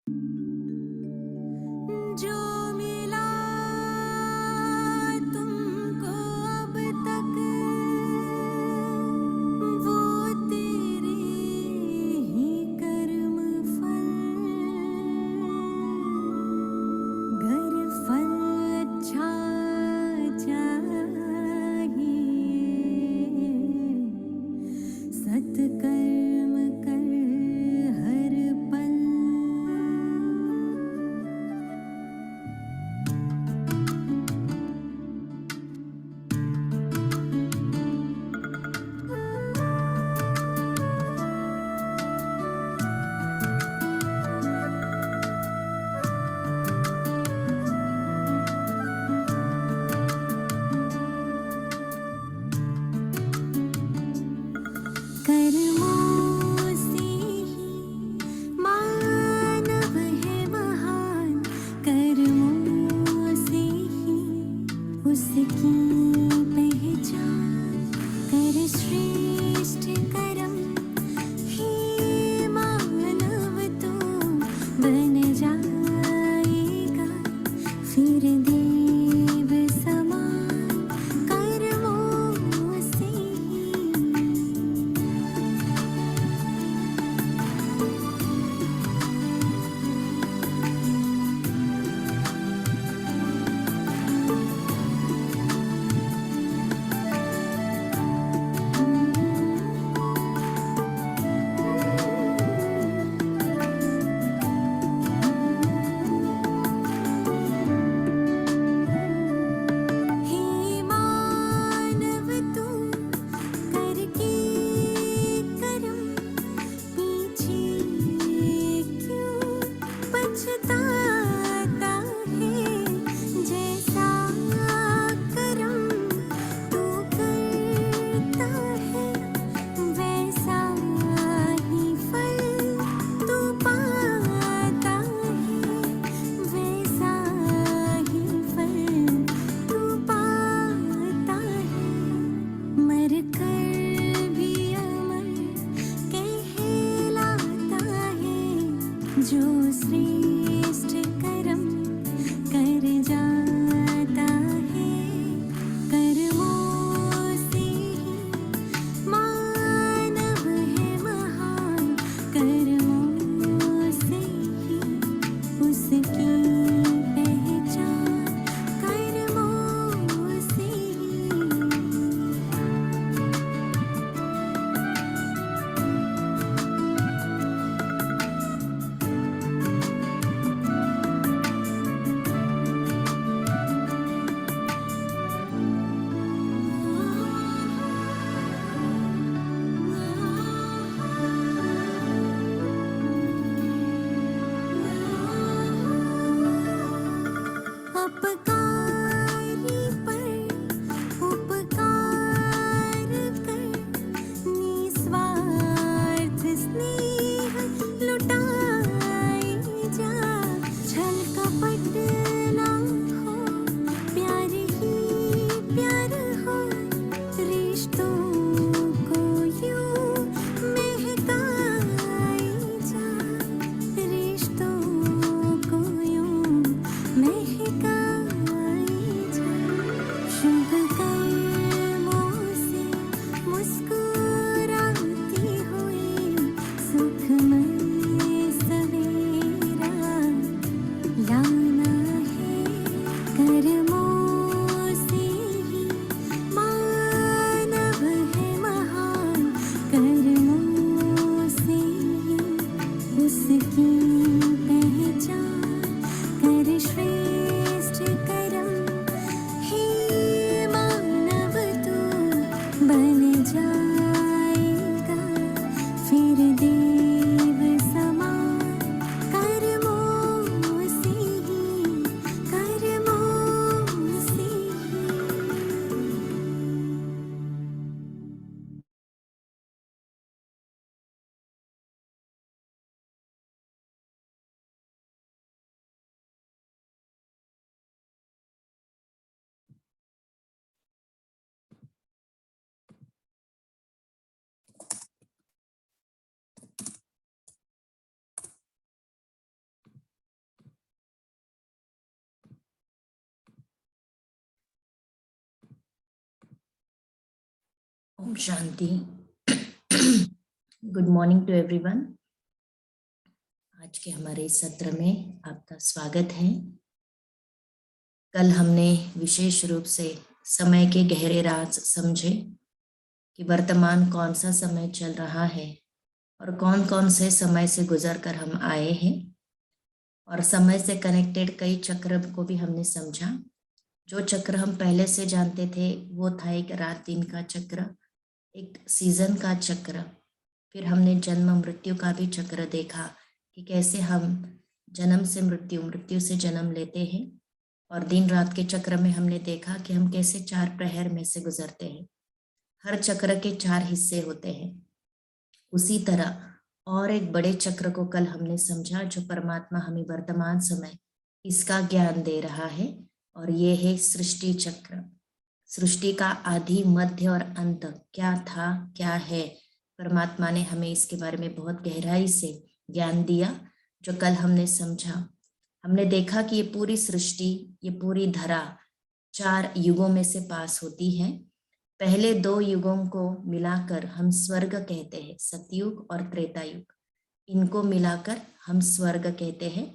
जो मिला तुमको अब तक वो तेरे ही कर्म फल। गर फल अच्छा चाहिए सत्कर्म कर हर पल। कर्मों से ही मानव है महान, कर्मों से ही उसकी पहचान। कर श्रेष्ठ कर्म ही मानव तो बन जाएगा फिर देव समान। कर्मों से ही हे मानव तू करके कर्म पीछे क्यों पछताता है। जैसा कर्म तू करता है वैसा ही फल तू पाता है, वैसा ही फल तू पाता है। मर कर भी अमर कहलाता है जो श्रेष्ठ कर्म कर जाता है। कर्मों से ही मानव है महान, कर्मों से ही उसकी पहचान। कर्मों से ही ओम शांति। Good morning to everyone. आज के हमारे इस सत्र में आपका स्वागत है। कल हमने विशेष रूप से समय के गहरे राज समझे कि वर्तमान कौन सा समय चल रहा है और कौन कौन से समय से गुजर कर हम आए हैं, और समय से कनेक्टेड कई चक्र को भी हमने समझा। जो चक्र हम पहले से जानते थे वो था एक रात दिन का चक्र, एक सीजन का चक्र। फिर हमने जन्म मृत्यु का भी चक्र देखा कि कैसे हम जन्म से मृत्यु, मृत्यु से जन्म लेते हैं, और दिन रात के चक्र में हमने देखा कि हम कैसे 4 प्रहर में से गुजरते हैं। हर चक्र के 4 हिस्से होते हैं। उसी तरह और एक बड़े चक्र को कल हमने समझा, जो परमात्मा हमें वर्तमान समय इसका ज्ञान दे रहा है, और ये है सृष्टि चक्र। सृष्टि का आदि, मध्य और अंत क्या था, क्या है, परमात्मा ने हमें इसके बारे में बहुत गहराई से ज्ञान दिया, जो कल हमने समझा। हमने देखा कि ये पूरी सृष्टि, ये पूरी धरा 4 युगों में से पास होती है। पहले 2 युगों को मिलाकर हम स्वर्ग कहते हैं, सतयुग और त्रेता युग। इनको मिलाकर हम स्वर्ग कहते हैं।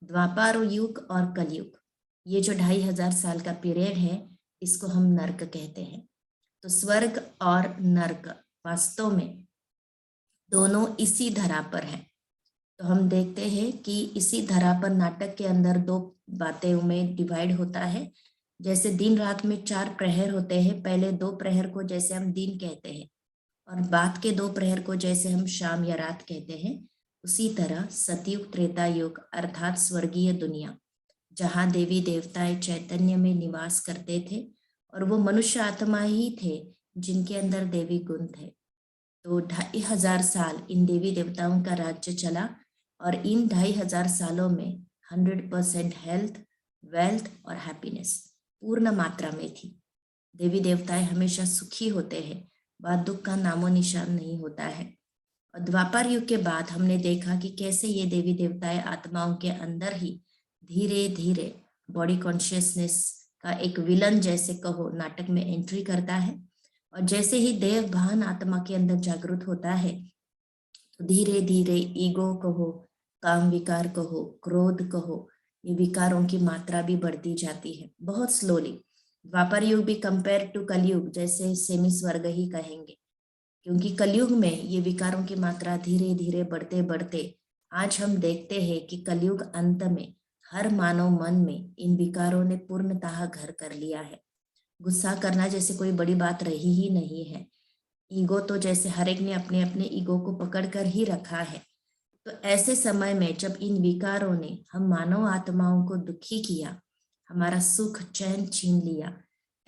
द्वापर युग और कलयुग, ये जो 2500 साल का पीरियड है, इसको हम नरक कहते हैं। तो स्वर्ग और नरक वास्तव में दोनों इसी धरा पर हैं। तो हम देखते हैं कि इसी धरा पर नाटक के अंदर 2 बातें में डिवाइड होता है। जैसे दिन रात में 4 प्रहर होते हैं, पहले 2 प्रहर को जैसे हम दिन कहते हैं और बाद के 2 प्रहर को जैसे हम शाम या रात कहते हैं, उसी तरह सतयुग त्रेता युग अर्थात स्वर्गीय दुनिया, जहाँ देवी देवताएं चैतन्य में निवास करते थे, और वो मनुष्य आत्मा ही थे जिनके अंदर देवी गुण थे। तो 2500 साल इन देवी देवताओं का राज्य चला, और इन 2500 सालों में 100% हेल्थ, वेल्थ और हैप्पीनेस पूर्ण मात्रा में थी। देवी देवताएं हमेशा सुखी होते हैं, वह दुख का नामो निशान नहीं होता है। और द्वापर युग के बाद हमने देखा कि कैसे ये देवी देवताएं आत्माओं के अंदर ही धीरे धीरे बॉडी कॉन्शियसनेस का एक विलन जैसे कहो नाटक में एंट्री करता है, और जैसे ही देव भान आत्मा के अंदर जागृत होता है, तो धीरे धीरे ईगो कहो, काम विकार कहो, क्रोध कहो, ये विकारों की मात्रा भी बढ़ती जाती है बहुत स्लोली। द्वापर युग भी कंपेयर टू कलयुग जैसे सेमी स्वर्ग ही कहेंगे, क्योंकि कलयुग में ये विकारों की मात्रा धीरे धीरे बढ़ते बढ़ते आज हम देखते हैं कि कलयुग अंत में हर मानव मन में इन विकारों ने पूर्णतः घर कर लिया है। गुस्सा करना जैसे कोई बड़ी बात रही ही नहीं है। ईगो तो जैसे हर एक ने अपने अपने ईगो को पकड़ कर ही रखा है। तो ऐसे समय में जब इन विकारों ने हम मानव आत्माओं को दुखी किया, हमारा सुख चैन छीन लिया,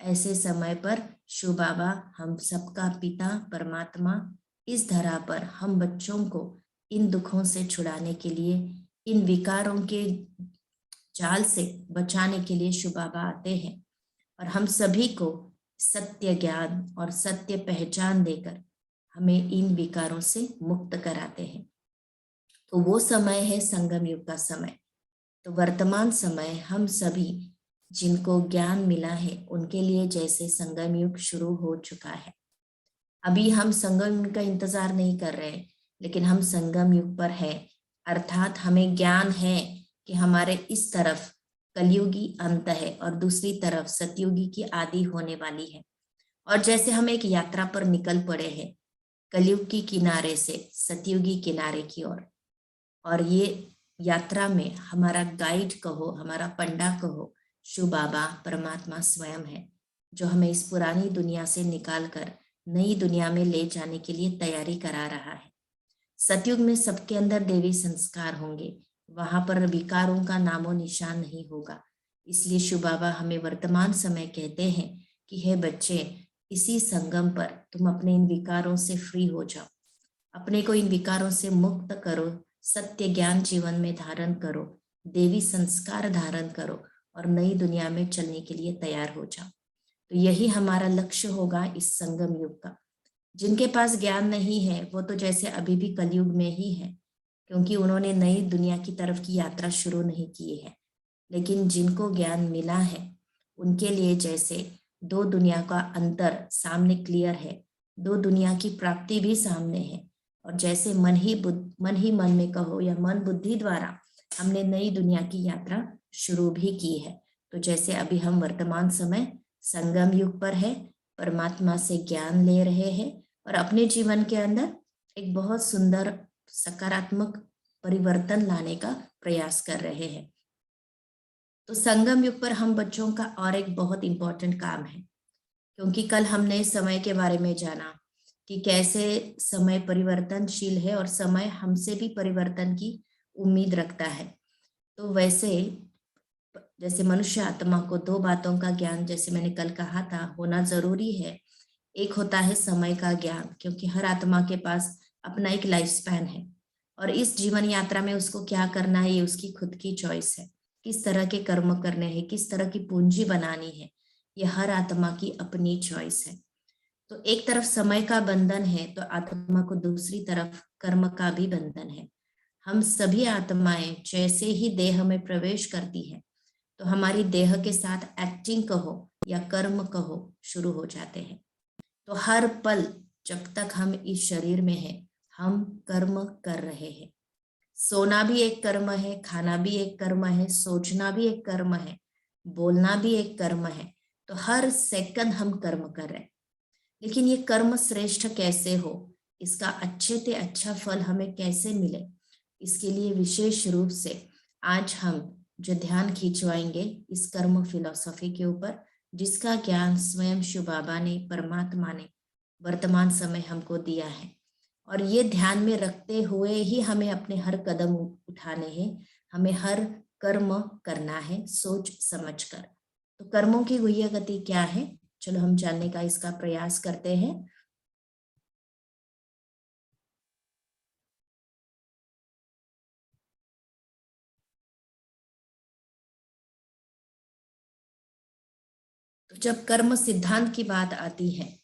ऐसे समय पर शिव बाबा, हम सबका पिता परमात्मा, इस धरा पर हम बच्चों को इन दुखों से छुड़ाने के लिए, इन विकारों के जाल से बचाने के लिए शिव बाबा आते हैं, और हम सभी को सत्य ज्ञान और सत्य पहचान देकर हमें इन विकारों से मुक्त कराते हैं। तो वो समय है संगम युग का समय। तो वर्तमान समय हम सभी जिनको ज्ञान मिला है उनके लिए जैसे संगम युग शुरू हो चुका है। अभी हम संगम युग का इंतजार नहीं कर रहे, लेकिन हम संगम युग पर है, अर्थात हमें ज्ञान है कि हमारे इस तरफ कलयुगी अंत है और दूसरी तरफ सतयुगी की आदि होने वाली है। और जैसे हम एक यात्रा पर निकल पड़े हैं, कलयुग की किनारे से सतयुगी किनारे की ओर, और ये यात्रा में हमारा गाइड कहो, हमारा पंडा कहो, शिव बाबा परमात्मा स्वयं है, जो हमें इस पुरानी दुनिया से निकालकर नई दुनिया में ले जाने के लिए तैयारी करा रहा है। सतयुग में सबके अंदर देवी संस्कार होंगे, वहां पर विकारों का नामो निशान नहीं होगा। इसलिए शिव बाबा हमें वर्तमान समय कहते हैं कि हे बच्चे, इसी संगम पर तुम अपने इन विकारों से फ्री हो जाओ, अपने को इन विकारों से मुक्त करो, सत्य ज्ञान जीवन में धारण करो, देवी संस्कार धारण करो, और नई दुनिया में चलने के लिए तैयार हो जाओ। तो यही हमारा लक्ष्य होगा इस संगम युग का। जिनके पास ज्ञान नहीं है वो तो जैसे अभी भी कलयुग में ही है, क्योंकि उन्होंने नई दुनिया की तरफ की यात्रा शुरू नहीं की है। लेकिन जिनको ज्ञान मिला है उनके लिए जैसे 2 दुनिया का अंतर सामने क्लियर है, दो दुनिया की प्राप्ति भी सामने है। और जैसे मन ही मन में कहो या मन बुद्धि द्वारा हमने नई दुनिया की यात्रा शुरू भी की है। तो जैसे अभी हम वर्तमान समय संगम युग पर है, परमात्मा से ज्ञान ले रहे हैं और अपने जीवन के अंदर एक बहुत सुंदर सकारात्मक परिवर्तन लाने का प्रयास कर रहे हैं। तो संगम युग पर हम बच्चों का और एक बहुत इंपॉर्टेंट काम है, क्योंकि कल हमने समय के बारे में जाना कि कैसे समय परिवर्तनशील है और समय हमसे भी परिवर्तन की उम्मीद रखता है। तो वैसे जैसे मनुष्य आत्मा को दो बातों का ज्ञान, जैसे मैंने कल कहा था, होना जरूरी है। एक होता है समय का ज्ञान, क्योंकि हर आत्मा के पास अपना एक लाइफ स्पैन है और इस जीवन यात्रा में उसको क्या करना है ये उसकी खुद की चॉइस है। किस तरह के कर्म करने हैं, किस तरह की पूंजी बनानी है, ये हर आत्मा की अपनी चॉइस है। तो एक तरफ समय का बंधन है तो आत्मा को दूसरी तरफ कर्म का भी बंधन है। हम सभी आत्माएं जैसे ही देह में प्रवेश करती है तो हमारी देह के साथ एक्टिंग कहो या कर्म कहो शुरू हो जाते हैं। तो हर पल जब तक हम इस शरीर में हैं हम कर्म कर रहे हैं। सोना भी एक कर्म है, खाना भी एक कर्म है, सोचना भी एक कर्म है, बोलना भी एक कर्म है। तो हर सेकंड हम कर्म कर रहे हैं। लेकिन ये कर्म श्रेष्ठ कैसे हो, इसका अच्छे से अच्छा फल हमें कैसे मिले, इसके लिए विशेष रूप से आज हम जो ध्यान खिंचवाएंगे इस कर्म फिलॉसफी के ऊपर, जिसका ज्ञान स्वयं शिव बाबा ने, परमात्मा ने वर्तमान समय हमको दिया है। और ये ध्यान में रखते हुए ही हमें अपने हर कदम उठाने हैं, हमें हर कर्म करना है सोच समझकर। तो कर्मों की गुह्य गति क्या है, चलो हम जानने का इसका प्रयास करते हैं। तो जब कर्म सिद्धांत की बात आती है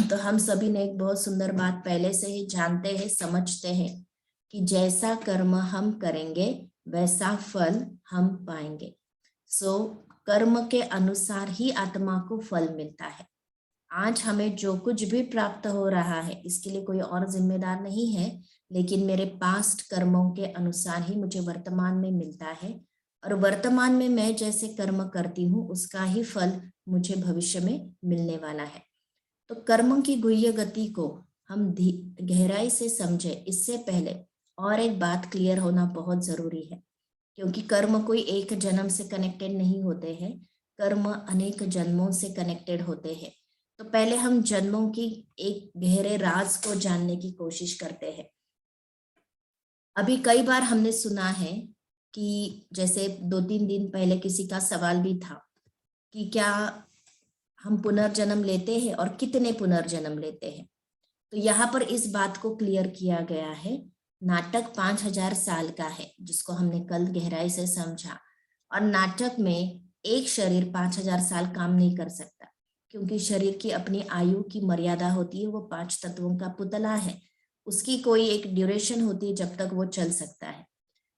तो हम सभी ने एक बहुत सुंदर बात पहले से ही जानते हैं, समझते हैं कि जैसा कर्म हम करेंगे वैसा फल हम पाएंगे। सो कर्म के अनुसार ही आत्मा को फल मिलता है। आज हमें जो कुछ भी प्राप्त हो रहा है इसके लिए कोई और जिम्मेदार नहीं है, लेकिन मेरे पास्ट कर्मों के अनुसार ही मुझे वर्तमान में मिलता है और वर्तमान में मैं जैसे कर्म करती हूँ उसका ही फल मुझे भविष्य में मिलने वाला है। तो कर्म की गुह्य गति को हम गहराई से समझे इससे पहले और एक बात क्लियर होना बहुत जरूरी है, क्योंकि कर्म कोई एक जन्म से कनेक्टेड नहीं होते हैं, कर्म अनेक जन्मों से कनेक्टेड होते हैं। तो पहले हम जन्मों की एक गहरे राज को जानने की कोशिश करते हैं। अभी कई बार हमने सुना है कि जैसे 2-3 दिन पहले किसी का सवाल भी था कि क्या हम पुनर्जन्म लेते हैं और कितने पुनर्जन्म लेते हैं। तो यहाँ पर इस बात को क्लियर किया गया है। नाटक 5000 साल का है, जिसको हमने कल गहराई से समझा, और नाटक में एक शरीर 5000 साल काम नहीं कर सकता, क्योंकि शरीर की अपनी आयु की मर्यादा होती है। वो 5 तत्वों का पुतला है, उसकी कोई एक ड्यूरेशन होती है जब तक वो चल सकता है।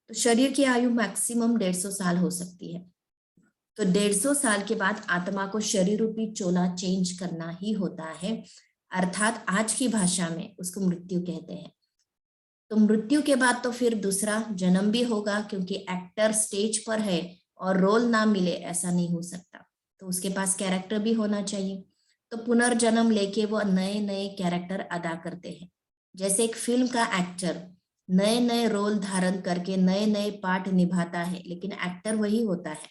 तो शरीर की आयु मैक्सिमम 150 साल हो सकती है। तो 150 साल के बाद आत्मा को शरीर रूपी चोला चेंज करना ही होता है, अर्थात आज की भाषा में उसको मृत्यु कहते हैं। तो मृत्यु के बाद तो फिर दूसरा जन्म भी होगा, क्योंकि एक्टर स्टेज पर है और रोल ना मिले ऐसा नहीं हो सकता, तो उसके पास कैरेक्टर भी होना चाहिए। तो पुनर्जन्म लेके वो नए नए कैरेक्टर अदा करते हैं। जैसे एक फिल्म का एक्टर नए नए रोल धारण करके नए नए पार्ट निभाता है, लेकिन एक्टर वही होता है।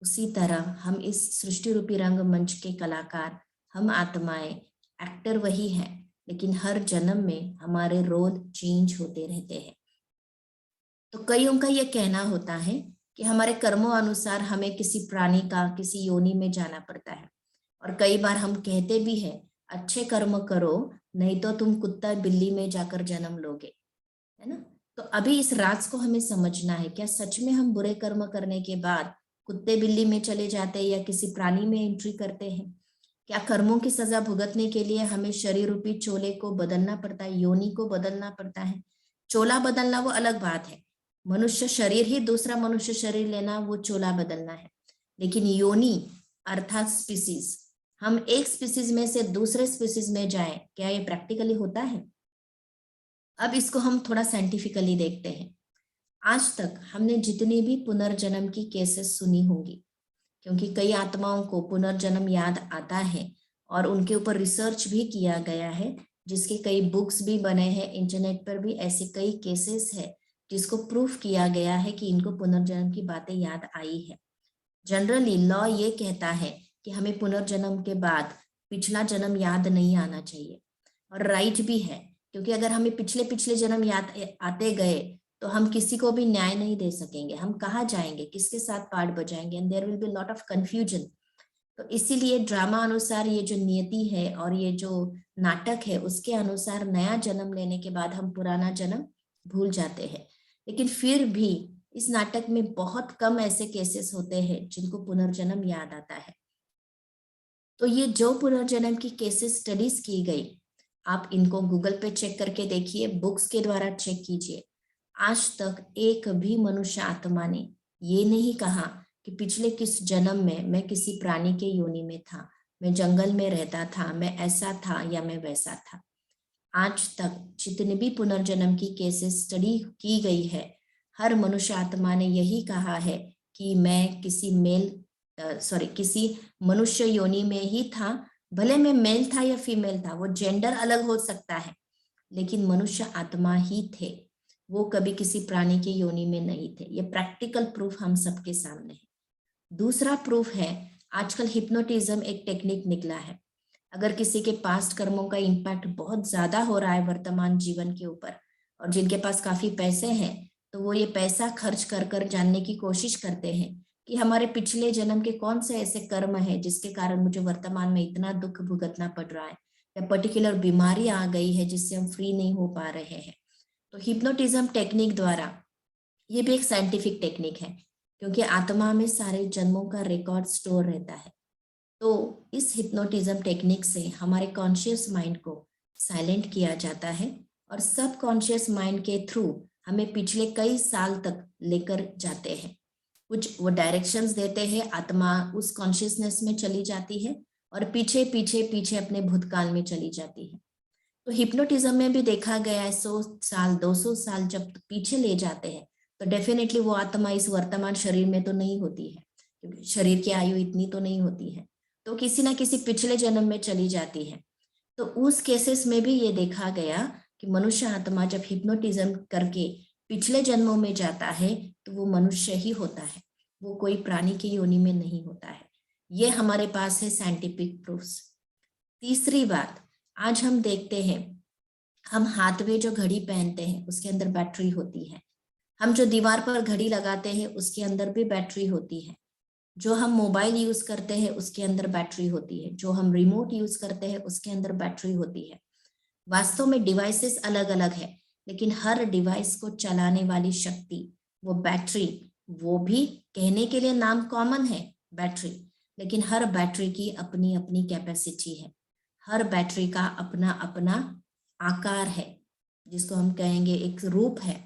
उसी तरह हम इस सृष्टि रूपी रंगमंच के कलाकार, हम आत्माएं, एक्टर वही हैं, लेकिन हर जन्म में हमारे रोल चेंज होते रहते हैं। तो कईयों का यह कहना होता है कि हमारे कर्मों अनुसार हमें किसी प्राणी का, किसी योनि में जाना पड़ता है। और कई बार हम कहते भी हैं अच्छे कर्म करो, नहीं तो तुम कुत्ता बिल्ली में जाकर जन्म लोगे, है ना। तो अभी इस राज को हमें समझना है, क्या सच में हम बुरे कर्म करने के बाद कुत्ते बिल्ली में चले जाते हैं या किसी प्राणी में एंट्री करते हैं? क्या कर्मों की सजा भुगतने के लिए हमें शरीर रूपी चोले को बदलना पड़ता है, योनि को बदलना पड़ता है? चोला बदलना वो अलग बात है, मनुष्य शरीर ही दूसरा मनुष्य शरीर लेना वो चोला बदलना है, लेकिन योनि अर्थात स्पीसीज, हम एक स्पीसीज में से दूसरे स्पीसीज में जाएं, क्या ये प्रैक्टिकली होता है? अब इसको हम थोड़ा साइंटिफिकली देखते हैं। आज तक हमने जितनी भी पुनर्जन्म की केसेस सुनी होंगी, क्योंकि कई आत्माओं को पुनर्जन्म याद आता है और उनके ऊपर रिसर्च भी किया गया है, जिसके कई बुक्स भी बने हैं, इंटरनेट पर भी ऐसे कई केसेस है जिसको प्रूफ किया गया है कि इनको पुनर्जन्म की बातें याद आई है। जनरली लॉ ये कहता है कि हमें पुनर्जन्म के बाद पिछला जन्म याद नहीं आना चाहिए, और राइट भी है, क्योंकि अगर हमें पिछले पिछले जन्म याद आते गए तो हम किसी को भी न्याय नहीं दे सकेंगे, हम कहाँ जाएंगे, किसके साथ पार्ट बजाएंगे, and there will be lot of confusion. तो इसीलिए ड्रामा अनुसार ये जो नियति है और ये जो नाटक है उसके अनुसार नया जन्म लेने के बाद हम पुराना जन्म भूल जाते हैं। लेकिन फिर भी इस नाटक में बहुत कम ऐसे केसेस होते हैं जिनको पुनर्जन्म याद आता है। तो ये जो पुनर्जन्म की केसेस स्टडीज की गई, आप इनको गूगल पे चेक करके देखिए, बुक्स के द्वारा चेक कीजिए। आज तक एक भी मनुष्य आत्मा ने ये नहीं कहा कि पिछले किस जन्म में मैं किसी प्राणी के योनि में था, मैं जंगल में रहता था, मैं ऐसा था या मैं वैसा था। आज तक जितने भी पुनर्जन्म की केसेस स्टडी की गई है, हर मनुष्य आत्मा ने यही कहा है कि मैं किसी किसी मनुष्य योनि में ही था, भले मैं मेल था या फीमेल था, वो जेंडर अलग हो सकता है, लेकिन मनुष्य आत्मा ही थे, वो कभी किसी प्राणी के योनि में नहीं थे। ये प्रैक्टिकल प्रूफ हम सबके सामने है। दूसरा प्रूफ है, आजकल हिप्नोटिज्म एक टेक्निक निकला है। अगर किसी के पास्ट कर्मों का इम्पैक्ट बहुत ज्यादा हो रहा है वर्तमान जीवन के ऊपर, और जिनके पास काफी पैसे हैं, तो वो ये पैसा खर्च कर कर जानने की कोशिश करते हैं कि हमारे पिछले जन्म के कौन से ऐसे कर्म है जिसके कारण मुझे वर्तमान में इतना दुख भुगतना पड़ रहा है, या पर्टिकुलर बीमारी आ गई है जिससे हम फ्री नहीं हो पा रहे हैं। तो हिप्नोटिज्म टेक्निक द्वारा, ये भी एक साइंटिफिक टेक्निक है, क्योंकि आत्मा में सारे जन्मों का रिकॉर्ड स्टोर रहता है। तो इस हिप्नोटिज्म टेक्निक से हमारे कॉन्शियस माइंड को साइलेंट किया जाता है और सब कॉन्शियस माइंड के थ्रू हमें पिछले कई साल तक लेकर जाते हैं। कुछ वो डायरेक्शंस देते हैं, आत्मा उस कॉन्शियसनेस में चली जाती है और पीछे पीछे पीछे अपने भूतकाल में चली जाती है। तो हिप्नोटिज्म में भी देखा गया है, 100 साल 200 साल जब पीछे ले जाते हैं तो डेफिनेटली वो आत्मा इस वर्तमान शरीर में तो नहीं होती है, क्योंकि शरीर की आयु इतनी तो नहीं होती है, तो किसी ना किसी पिछले जन्म में चली जाती है। तो उस केसेस में भी ये देखा गया कि मनुष्य आत्मा जब हिप्नोटिज्म करके पिछले जन्मों में जाता है तो वो मनुष्य ही होता है, वो कोई प्राणी की योनि में नहीं होता है। ये हमारे पास है साइंटिफिक प्रूफ्स। तीसरी बात, आज हम देखते हैं, हम हाथ में जो घड़ी पहनते हैं उसके अंदर बैटरी होती है, हम जो दीवार पर घड़ी लगाते हैं उसके अंदर भी बैटरी होती है, जो हम मोबाइल यूज करते हैं उसके अंदर बैटरी होती है, जो हम रिमोट यूज करते हैं उसके अंदर बैटरी होती है। वास्तव में डिवाइसेस अलग अलग है, लेकिन हर डिवाइस को चलाने वाली शक्ति वो बैटरी, वो भी कहने के लिए नाम कॉमन है बैटरी, लेकिन हर बैटरी की अपनी अपनी कैपेसिटी है, हर बैटरी का अपना अपना आकार है, जिसको हम कहेंगे एक रूप है।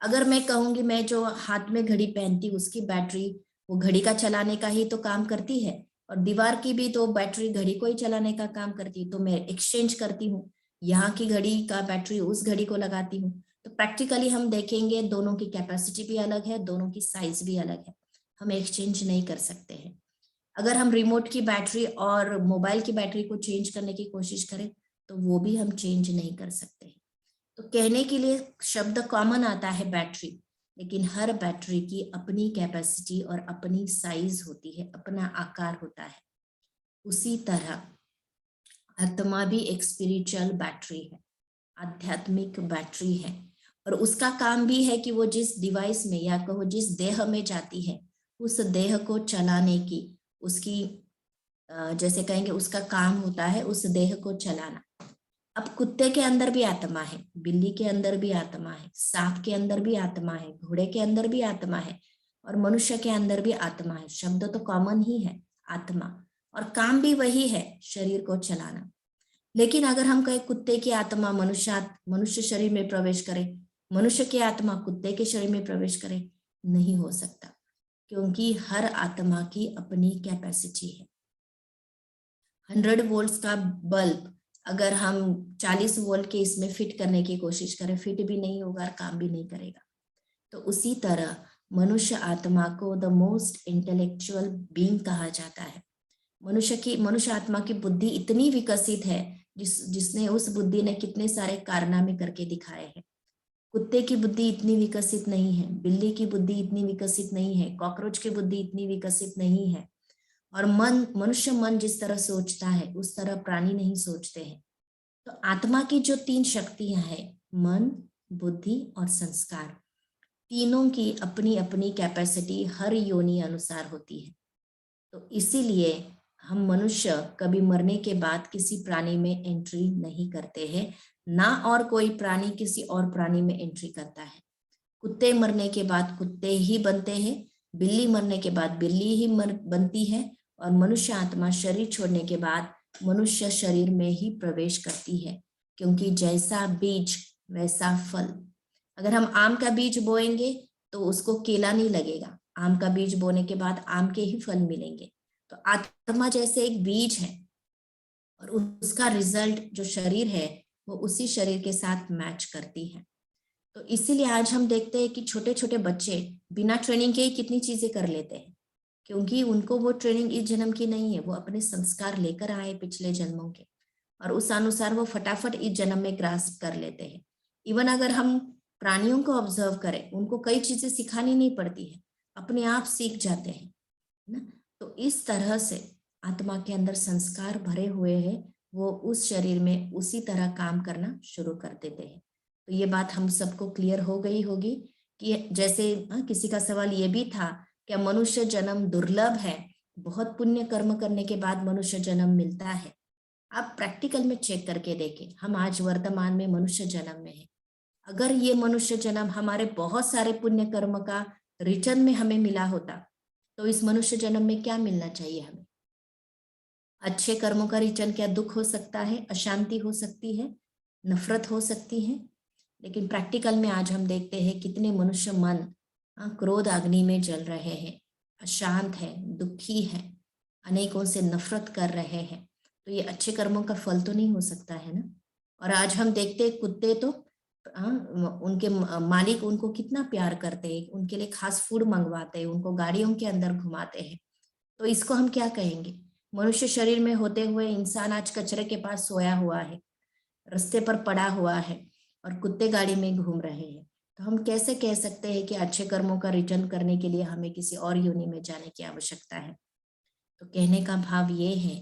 अगर मैं कहूंगी मैं जो हाथ में घड़ी पहनती उसकी बैटरी वो घड़ी का चलाने का ही तो काम करती है, और दीवार की भी तो बैटरी घड़ी को ही चलाने का काम करती है, तो मैं एक्सचेंज करती हूँ, यहाँ की घड़ी का बैटरी उस घड़ी को लगाती हूँ। तो प्रैक्टिकली हम देखेंगे दोनों की कैपेसिटी भी अलग है, दोनों की साइज भी अलग है, हम एक्सचेंज नहीं कर सकते हैं। अगर हम रिमोट की बैटरी और मोबाइल की बैटरी को चेंज करने की कोशिश करें तो वो भी हम चेंज नहीं कर सकते। तो कहने के लिए शब्द कॉमन आता है बैटरी, लेकिन हर बैटरी की अपनी कैपेसिटी और अपनी साइज होती है, अपना आकार होता है। उसी तरह आत्मा भी एक स्पिरिचुअल बैटरी है, आध्यात्मिक बैटरी है, और उसका काम भी है कि वो जिस डिवाइस में या कहो जिस देह में जाती है उस देह को चलाने की, उसकी जैसे कहेंगे उसका काम होता है उस देह को चलाना। अब कुत्ते के अंदर भी आत्मा है, बिल्ली के अंदर भी आत्मा है, सांप के अंदर भी आत्मा है, घोड़े के अंदर भी आत्मा है, और मनुष्य के अंदर भी आत्मा है। शब्द तो कॉमन ही है आत्मा, और काम भी वही है, शरीर को चलाना। लेकिन अगर हम कहें कुत्ते की आत्मा मनुष्य शरीर में प्रवेश करे, मनुष्य की आत्मा कुत्ते के शरीर में प्रवेश करे, नहीं हो सकता, क्योंकि हर आत्मा की अपनी कैपेसिटी है। 100 वोल्ट्स का बल्ब अगर हम 40 वोल्ट के इसमें फिट करने की कोशिश करें, फिट भी नहीं होगा और काम भी नहीं करेगा। तो उसी तरह मनुष्य आत्मा को द मोस्ट इंटेलेक्चुअल बीइंग कहा जाता है। मनुष्य आत्मा की बुद्धि इतनी विकसित है जिसने उस बुद्धि ने कितने सारे कारनामे करके दिखाए हैं। कुत्ते की बुद्धि इतनी विकसित नहीं है, बिल्ली की बुद्धि इतनी विकसित नहीं है, कॉकरोच की बुद्धि इतनी विकसित नहीं है। और मनुष्य मन जिस तरह सोचता है उस तरह प्राणी नहीं सोचते हैं। तो आत्मा की जो 3 शक्तियां हैं, मन, बुद्धि और संस्कार, तीनों की अपनी अपनी कैपेसिटी हर योनि अनुसार होती है। तो इसीलिए हम मनुष्य कभी मरने के बाद किसी प्राणी में एंट्री नहीं करते हैं, ना और कोई प्राणी किसी और प्राणी में एंट्री करता है। कुत्ते मरने के बाद कुत्ते ही बनते हैं, बिल्ली मरने के बाद बिल्ली ही बनती है, और मनुष्य आत्मा शरीर छोड़ने के बाद मनुष्य शरीर में ही प्रवेश करती है, क्योंकि जैसा बीज वैसा फल। अगर हम आम का बीज बोएंगे तो उसको केला नहीं लगेगा, आम का बीज बोने के बाद आम के ही फल मिलेंगे। तो आत्मा जैसे एक बीज है और उसका रिजल्ट जो शरीर है वो उसी शरीर के साथ मैच करती है। तो इसीलिए आज हम देखते हैं कि छोटे छोटे बच्चे बिना ट्रेनिंग के ही कितनी चीजें कर लेते हैं, क्योंकि उनको वो ट्रेनिंग इस जन्म की नहीं है, वो अपने संस्कार लेकर आए पिछले जन्मों के, और उस अनुसार वो फटाफट इस जन्म में ग्रास्प कर लेते हैं। इवन अगर हम प्राणियों को ऑब्जर्व करें, उनको कई चीजें सिखानी नहीं पड़ती है, अपने आप सीख जाते हैं ना। तो इस तरह से आत्मा के अंदर संस्कार भरे हुए हैं, वो उस शरीर में उसी तरह काम करना शुरू कर देते हैं। तो ये बात हम सबको क्लियर हो गई होगी कि जैसे किसी का सवाल ये भी था, क्या मनुष्य जन्म दुर्लभ है? बहुत पुण्य कर्म करने के बाद मनुष्य जन्म मिलता है। आप प्रैक्टिकल में चेक करके देखें, हम आज वर्तमान में मनुष्य जन्म में हैं। अगर ये मनुष्य जन्म हमारे बहुत सारे पुण्य कर्म का रिटर्न में हमें मिला होता, तो इस मनुष्य जन्म में क्या मिलना चाहिए हमें? अच्छे कर्मों का रिटर्न क्या दुख हो सकता है, अशांति हो सकती है, नफरत हो सकती है। लेकिन प्रैक्टिकल में आज हम देखते हैं कितने मनुष्य मन क्रोध अग्नि में जल रहे हैं, अशांत है, दुखी है, अनेकों से नफरत कर रहे हैं। तो ये अच्छे कर्मों का फल तो नहीं हो सकता है ना। और आज हम देखते हैं कुत्ते तो उनके मालिक उनको कितना प्यार करते हैं, उनके लिए खास फूड मंगवाते हैं, उनको गाड़ियों के अंदर घुमाते हैं। तो इसको हम क्या कहेंगे? मनुष्य शरीर में होते हुए इंसान आज कचरे के पास सोया हुआ है, रास्ते पर पड़ा हुआ है, और कुत्ते गाड़ी में घूम रहे हैं। तो हम कैसे कह सकते हैं कि अच्छे कर्मों का रिटर्न करने के लिए हमें किसी और योनि में जाने की आवश्यकता है? तो कहने का भाव ये है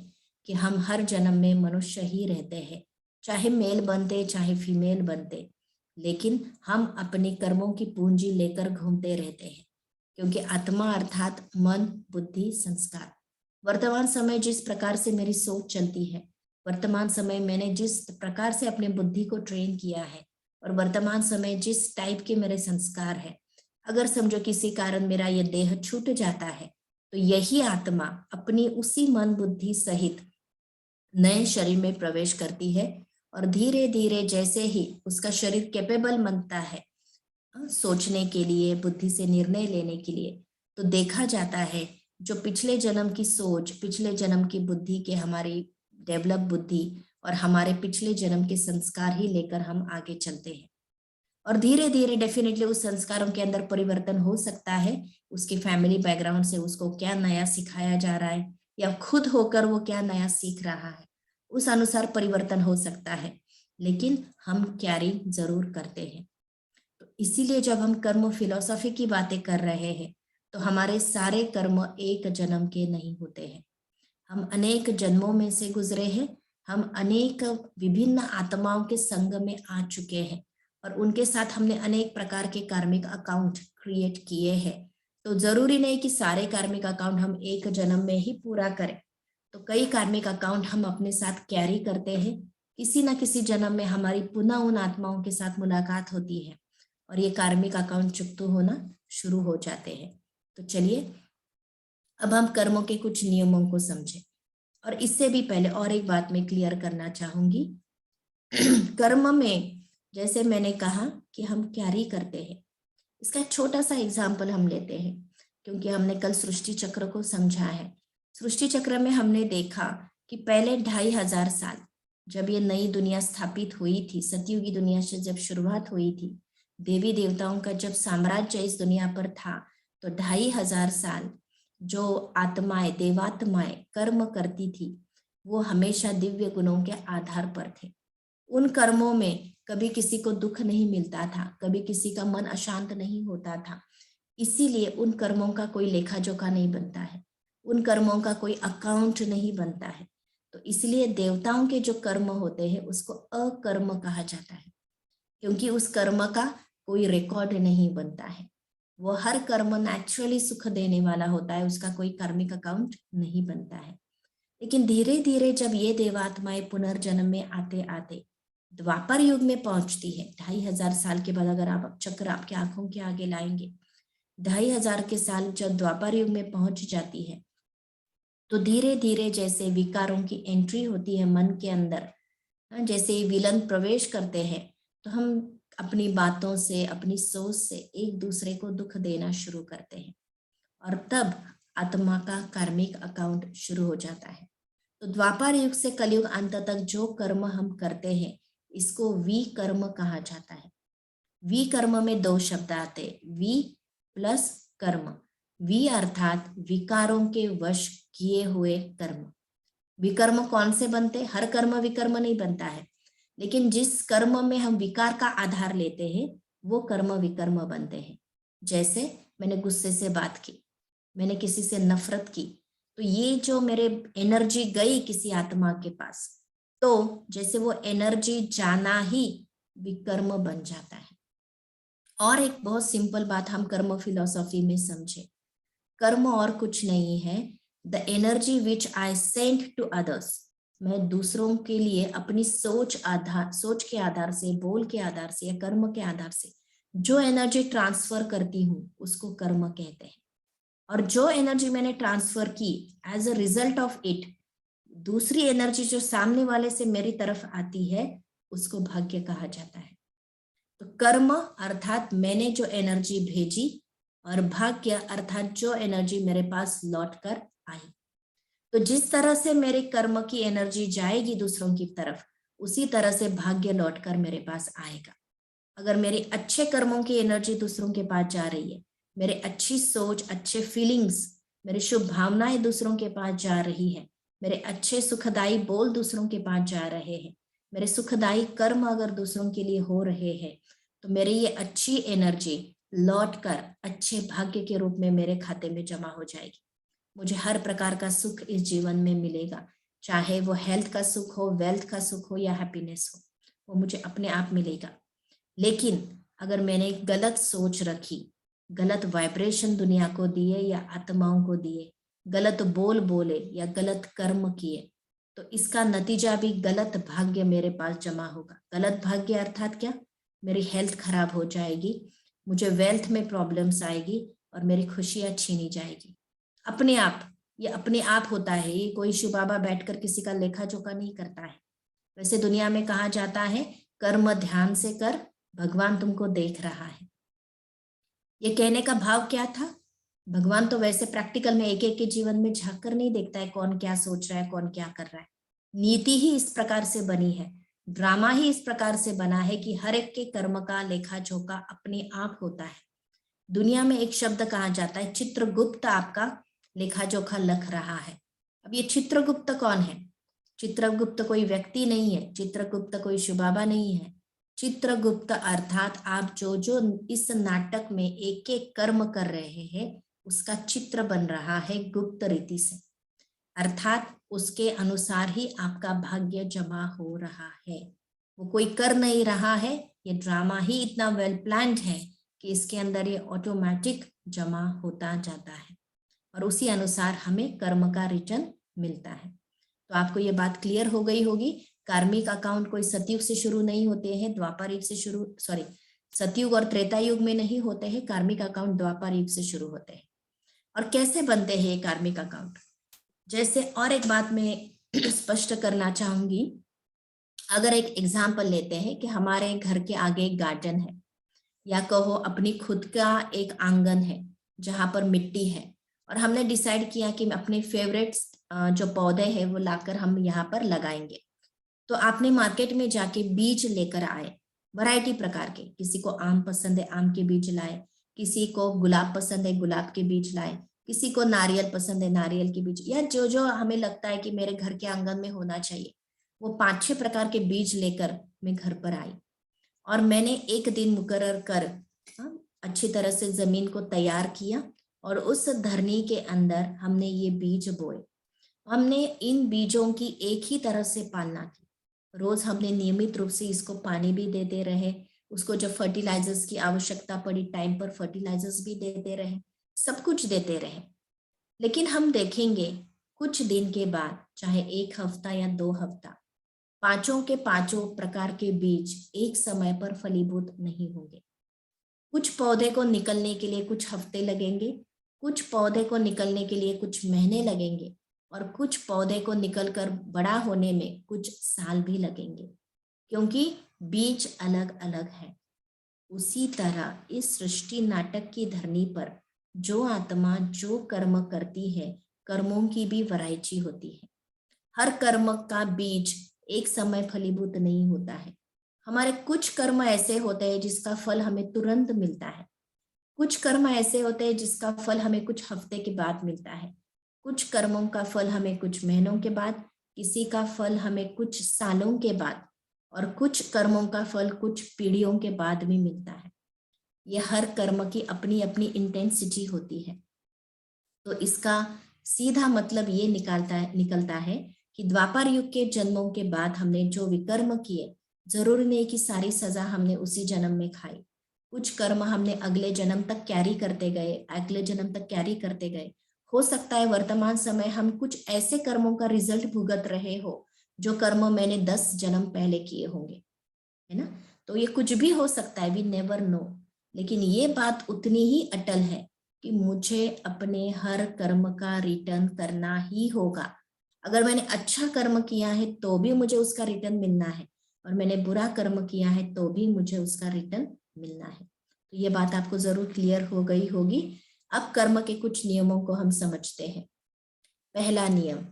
कि हम हर जन्म में मनुष्य ही रहते हैं, चाहे मेल बनते चाहे फीमेल बनते, लेकिन हम अपने कर्मों की पूंजी लेकर घूमते रहते हैं, क्योंकि आत्मा अर्थात मन, बुद्धि, संस्कार। वर्तमान समय जिस प्रकार से मेरी सोच चलती है, वर्तमान समय मैंने जिस प्रकार से अपने बुद्धि को ट्रेन किया है, और वर्तमान समय जिस टाइप के मेरे संस्कार है, अगर समझो किसी कारण मेरा ये देह छूट जाता है, तो यही आत्मा अपनी उसी मन बुद्धि सहित नए शरीर में प्रवेश करती है, और धीरे धीरे जैसे ही उसका शरीर कैपेबल बनता है सोचने के लिए, बुद्धि से निर्णय लेने के लिए, तो देखा जाता है जो पिछले जन्म की सोच, पिछले जन्म की बुद्धि के हमारी डेवलप बुद्धि और हमारे पिछले जन्म के संस्कार ही लेकर हम आगे चलते हैं। और धीरे धीरे डेफिनेटली उस संस्कारों के अंदर परिवर्तन हो सकता है, उसकी फैमिली बैकग्राउंड से उसको क्या नया सिखाया जा रहा है, या खुद होकर वो क्या नया सीख रहा है, उस अनुसार परिवर्तन हो सकता है, लेकिन हम कैरी जरूर करते हैं। तो इसीलिए जब हम कर्म फिलॉसफी की बातें कर रहे हैं, तो हमारे सारे कर्म एक जन्म के नहीं होते हैं। हम अनेक जन्मों में से गुजरे हैं, हम अनेक विभिन्न आत्माओं के संग में आ चुके हैं, और उनके साथ हमने अनेक प्रकार के कार्मिक अकाउंट क्रिएट किए हैं। तो जरूरी नहीं कि सारे कार्मिक अकाउंट हम एक जन्म में ही पूरा करें, तो कई कार्मिक अकाउंट हम अपने साथ कैरी करते हैं। किसी ना किसी जन्म में हमारी पुनः उन आत्माओं के साथ मुलाकात होती है, और ये कार्मिक अकाउंट चुकता होना शुरू हो जाते हैं। तो चलिए अब हम कर्मों के कुछ नियमों को समझें। और इससे भी पहले और एक बात मैं क्लियर करना चाहूंगी। कर्म में जैसे मैंने कहा कि हम कैरी करते हैं, इसका एक छोटा सा एग्जाम्पल हम लेते हैं, क्योंकि हमने कल सृष्टि चक्र को समझा है। सृष्टि चक्र में हमने देखा कि पहले 2500 साल जब ये नई दुनिया स्थापित हुई थी, सतयुगी दुनिया से जब शुरुआत हुई थी, देवी देवताओं का जब साम्राज्य इस दुनिया पर था, तो 2500 साल जो आत्माएं, देवात्माएं कर्म करती थी, वो हमेशा दिव्य गुणों के आधार पर थे। उन कर्मों में कभी किसी को दुख नहीं मिलता था, कभी किसी का मन अशांत नहीं होता था। इसीलिए उन कर्मों का कोई लेखा जोखा नहीं बनता है, उन कर्मों का कोई अकाउंट नहीं बनता है। तो इसलिए देवताओं के जो कर्म होते हैं उसको अकर्म कहा जाता है, क्योंकि उस कर्म का कोई रिकॉर्ड नहीं बनता है। वो हर कर्म नेचुरली सुख देने वाला होता है, उसका कोई कार्मिक अकाउंट नहीं बनता है। लेकिन धीरे धीरे जब ये देवात्माएं पुनर्जन्म में आते आते द्वापर युग में पहुंचती है, 2500 साल के बाद अगर आप चक्र आपके आंखों के आगे लाएंगे, 2500 के साल जब द्वापर युग में पहुंच जाती है, तो धीरे धीरे जैसे विकारों की एंट्री होती है मन के अंदर, जैसे विलन प्रवेश करते हैं, तो हम अपनी बातों से, अपनी सोच से एक दूसरे को दुख देना शुरू करते हैं, और तब आत्मा का कार्मिक अकाउंट शुरू हो जाता है। तो द्वापर युग से कलयुग अंत तक जो कर्म हम करते हैं, इसको विकर्म कहा जाता है। विकर्म में 2 शब्द आते, वि प्लस कर्म। वि अर्थात विकारों के वश किए हुए कर्म। विकर्म कौन से बनते? हर कर्म विकर्म नहीं बनता है, लेकिन जिस कर्म में हम विकार का आधार लेते हैं वो कर्म विकर्म बनते हैं। जैसे मैंने गुस्से से बात की, मैंने किसी से नफरत की, तो ये जो मेरे एनर्जी गई किसी आत्मा के पास, तो जैसे वो एनर्जी जाना ही विकर्म बन जाता है। और एक बहुत सिंपल बात हम कर्म फिलॉसफी में समझे, कर्म और कुछ नहीं है, the energy which I send to others. मैं दूसरों के लिए अपनी सोच के आधार से, बोल के आधार से या कर्म के आधार से जो एनर्जी ट्रांसफर करती हूँ उसको कर्म कहते हैं। और जो एनर्जी मैंने ट्रांसफर की as a result of it, दूसरी एनर्जी जो सामने वाले से मेरी तरफ आती है उसको भाग्य कहा जाता है। तो कर्म अर्थात मैंने जो एनर्जी भेजी, और भाग्य अर्थात जो एनर्जी मेरे पास लौट कर आई। तो जिस तरह से मेरे कर्म की एनर्जी जाएगी दूसरों की तरफ, उसी तरह से भाग्य लौटकर मेरे पास आएगा। अगर मेरे अच्छे कर्मों की एनर्जी दूसरों के पास जा रही है, मेरे अच्छी सोच, अच्छे फीलिंग्स, मेरी शुभ भावनाएं दूसरों के पास जा रही है, मेरे अच्छे सुखदायी बोल दूसरों के पास जा रहे हैं, मेरे सुखदायी कर्म अगर दूसरों के लिए हो रहे हैं, तो मेरी ये अच्छी एनर्जी लौट कर अच्छे भाग्य के रूप में मेरे खाते में जमा हो जाएगी। मुझे हर प्रकार का सुख इस जीवन में मिलेगा, चाहे वो हेल्थ का सुख हो, वेल्थ का सुख हो या हैप्पीनेस हो, वो मुझे अपने आप मिलेगा। लेकिन अगर मैंने गलत सोच रखी, गलत वाइब्रेशन दुनिया को दिए या आत्माओं को दिए, गलत बोल बोले या गलत कर्म किए, तो इसका नतीजा भी गलत भाग्य मेरे पास जमा होगा। गलत भाग्य अर्थात क्या? मेरी हेल्थ खराब हो जाएगी, मुझे वेल्थ में प्रॉब्लम्स आएगी और मेरी खुशियां छीनी जाएगी। अपने आप, ये अपने आप होता है, ये कोई शिव बाबा बैठकर किसी का लेखा जोखा नहीं करता है। वैसे दुनिया में कहा जाता है कर्म ध्यान से कर, भगवान तुमको देख रहा है। ये कहने का भाव क्या था? भगवान तो वैसे प्रैक्टिकल में एक एक के जीवन में झांक कर नहीं देखता है कौन क्या सोच रहा है, कौन क्या कर रहा है। नीति ही इस प्रकार से बनी है, ड्रामा ही इस प्रकार से बना है कि हर एक के कर्म का लेखा जोखा अपने आप होता है। दुनिया में एक शब्द कहा जाता है, चित्रगुप्त आपका लेखा जोखा लिख रहा है। अब ये चित्रगुप्त कौन है? चित्रगुप्त कोई व्यक्ति नहीं है, चित्रगुप्त कोई शिव बाबा नहीं है। चित्रगुप्त अर्थात आप जो जो इस नाटक में एक एक कर्म कर रहे हैं उसका चित्र बन रहा है गुप्त रीति से, अर्थात उसके अनुसार ही आपका भाग्य जमा हो रहा है। वो कोई कर नहीं रहा है, ये ड्रामा ही इतना वेल प्लान्ड है कि इसके अंदर ये ऑटोमेटिक जमा होता जाता है और उसी अनुसार हमें कर्म का रिटर्न मिलता है। तो आपको ये बात क्लियर हो गई होगी, कार्मिक अकाउंट कोई सतयुग से शुरू नहीं होते हैं, द्वापर युग से शुरू, सतयुग और त्रेता युग में नहीं होते हैं, कार्मिक अकाउंट द्वापर युग से शुरू होते हैं। और कैसे बनते हैं ये कार्मिक अकाउंट? जैसे और एक बात मैं स्पष्ट करना चाहूंगी, अगर एक एग्जाम्पल लेते हैं कि हमारे घर के आगे एक गार्डन है, या कहो अपनी खुद का एक आंगन है जहां पर मिट्टी है, और हमने डिसाइड किया कि अपने फेवरेट जो पौधे हैं वो लाकर हम यहाँ पर लगाएंगे। तो आपने मार्केट में जाके बीज लेकर आए, वैरायटी प्रकार के, किसी को आम पसंद है आम के बीज लाए, किसी को गुलाब पसंद है गुलाब के बीज लाए, किसी को नारियल पसंद है नारियल के बीज, या जो जो हमें लगता है कि मेरे घर के आंगन में होना चाहिए, वो 5-6 प्रकार के बीज लेकर मैं घर पर आई। और मैंने एक दिन मुकर्रर कर अच्छी तरह से जमीन को तैयार किया और उस धरनी के अंदर हमने ये बीज बोए। हमने इन बीजों की एक ही तरह से पालना की। रोज हमने नियमित रूप से इसको पानी भी देते रहे, उसको जब फर्टिलाइजर्स की आवश्यकता पड़ी टाइम पर फर्टिलाइजर्स भी देते रहे, सब कुछ देते रहे। लेकिन हम देखेंगे कुछ दिन के बाद, चाहे 1 हफ्ता या 2 हफ्ता, 5 के 5 प्रकार के बीज एक समय पर फलीभूत नहीं होंगे। कुछ पौधे को निकलने के लिए कुछ हफ्ते लगेंगे, कुछ पौधे को निकलने के लिए कुछ महीने लगेंगे, और कुछ पौधे को निकलकर बड़ा होने में कुछ साल भी लगेंगे, क्योंकि बीज अलग अलग है। उसी तरह इस सृष्टि नाटक की धरनी पर जो आत्मा जो कर्म करती है, कर्मों की भी वैरायटी होती है। हर कर्म का बीज एक समय फलीभूत नहीं होता है। हमारे कुछ कर्म ऐसे होते हैं जिसका फल हमें तुरंत मिलता है, कुछ कर्म ऐसे होते हैं जिसका फल हमें कुछ हफ्ते के बाद मिलता है, कुछ कर्मों का फल हमें कुछ महीनों के बाद, किसी का फल हमें कुछ सालों के बाद, और कुछ कर्मों का फल कुछ पीढ़ियों के बाद भी मिलता है। यह हर कर्म की अपनी अपनी इंटेंसिटी होती है। तो इसका सीधा मतलब ये निकलता है कि द्वापर युग के जन्मों के बाद हमने जो विकर्म किए, जरूरी नहीं कि सारी सजा हमने उसी जन्म में खाई। कुछ कर्म हमने अगले जन्म तक कैरी करते गए, अगले जन्म तक कैरी करते गए। हो सकता है वर्तमान समय हम कुछ ऐसे कर्मों का रिजल्ट भुगत रहे हो जो कर्म मैंने 10 जन्म पहले किए होंगे, है ना। तो ये कुछ भी हो सकता है, वी नेवर नो। लेकिन ये बात उतनी ही अटल है कि मुझे अपने हर कर्म का रिटर्न करना ही होगा। अगर मैंने अच्छा कर्म किया है तो भी मुझे उसका रिटर्न मिलना है, और मैंने बुरा कर्म किया है तो भी मुझे उसका रिटर्न मिलना है। तो ये बात आपको जरूर क्लियर हो गई होगी। अब कर्म के कुछ नियमों को हम समझते हैं। पहला नियम,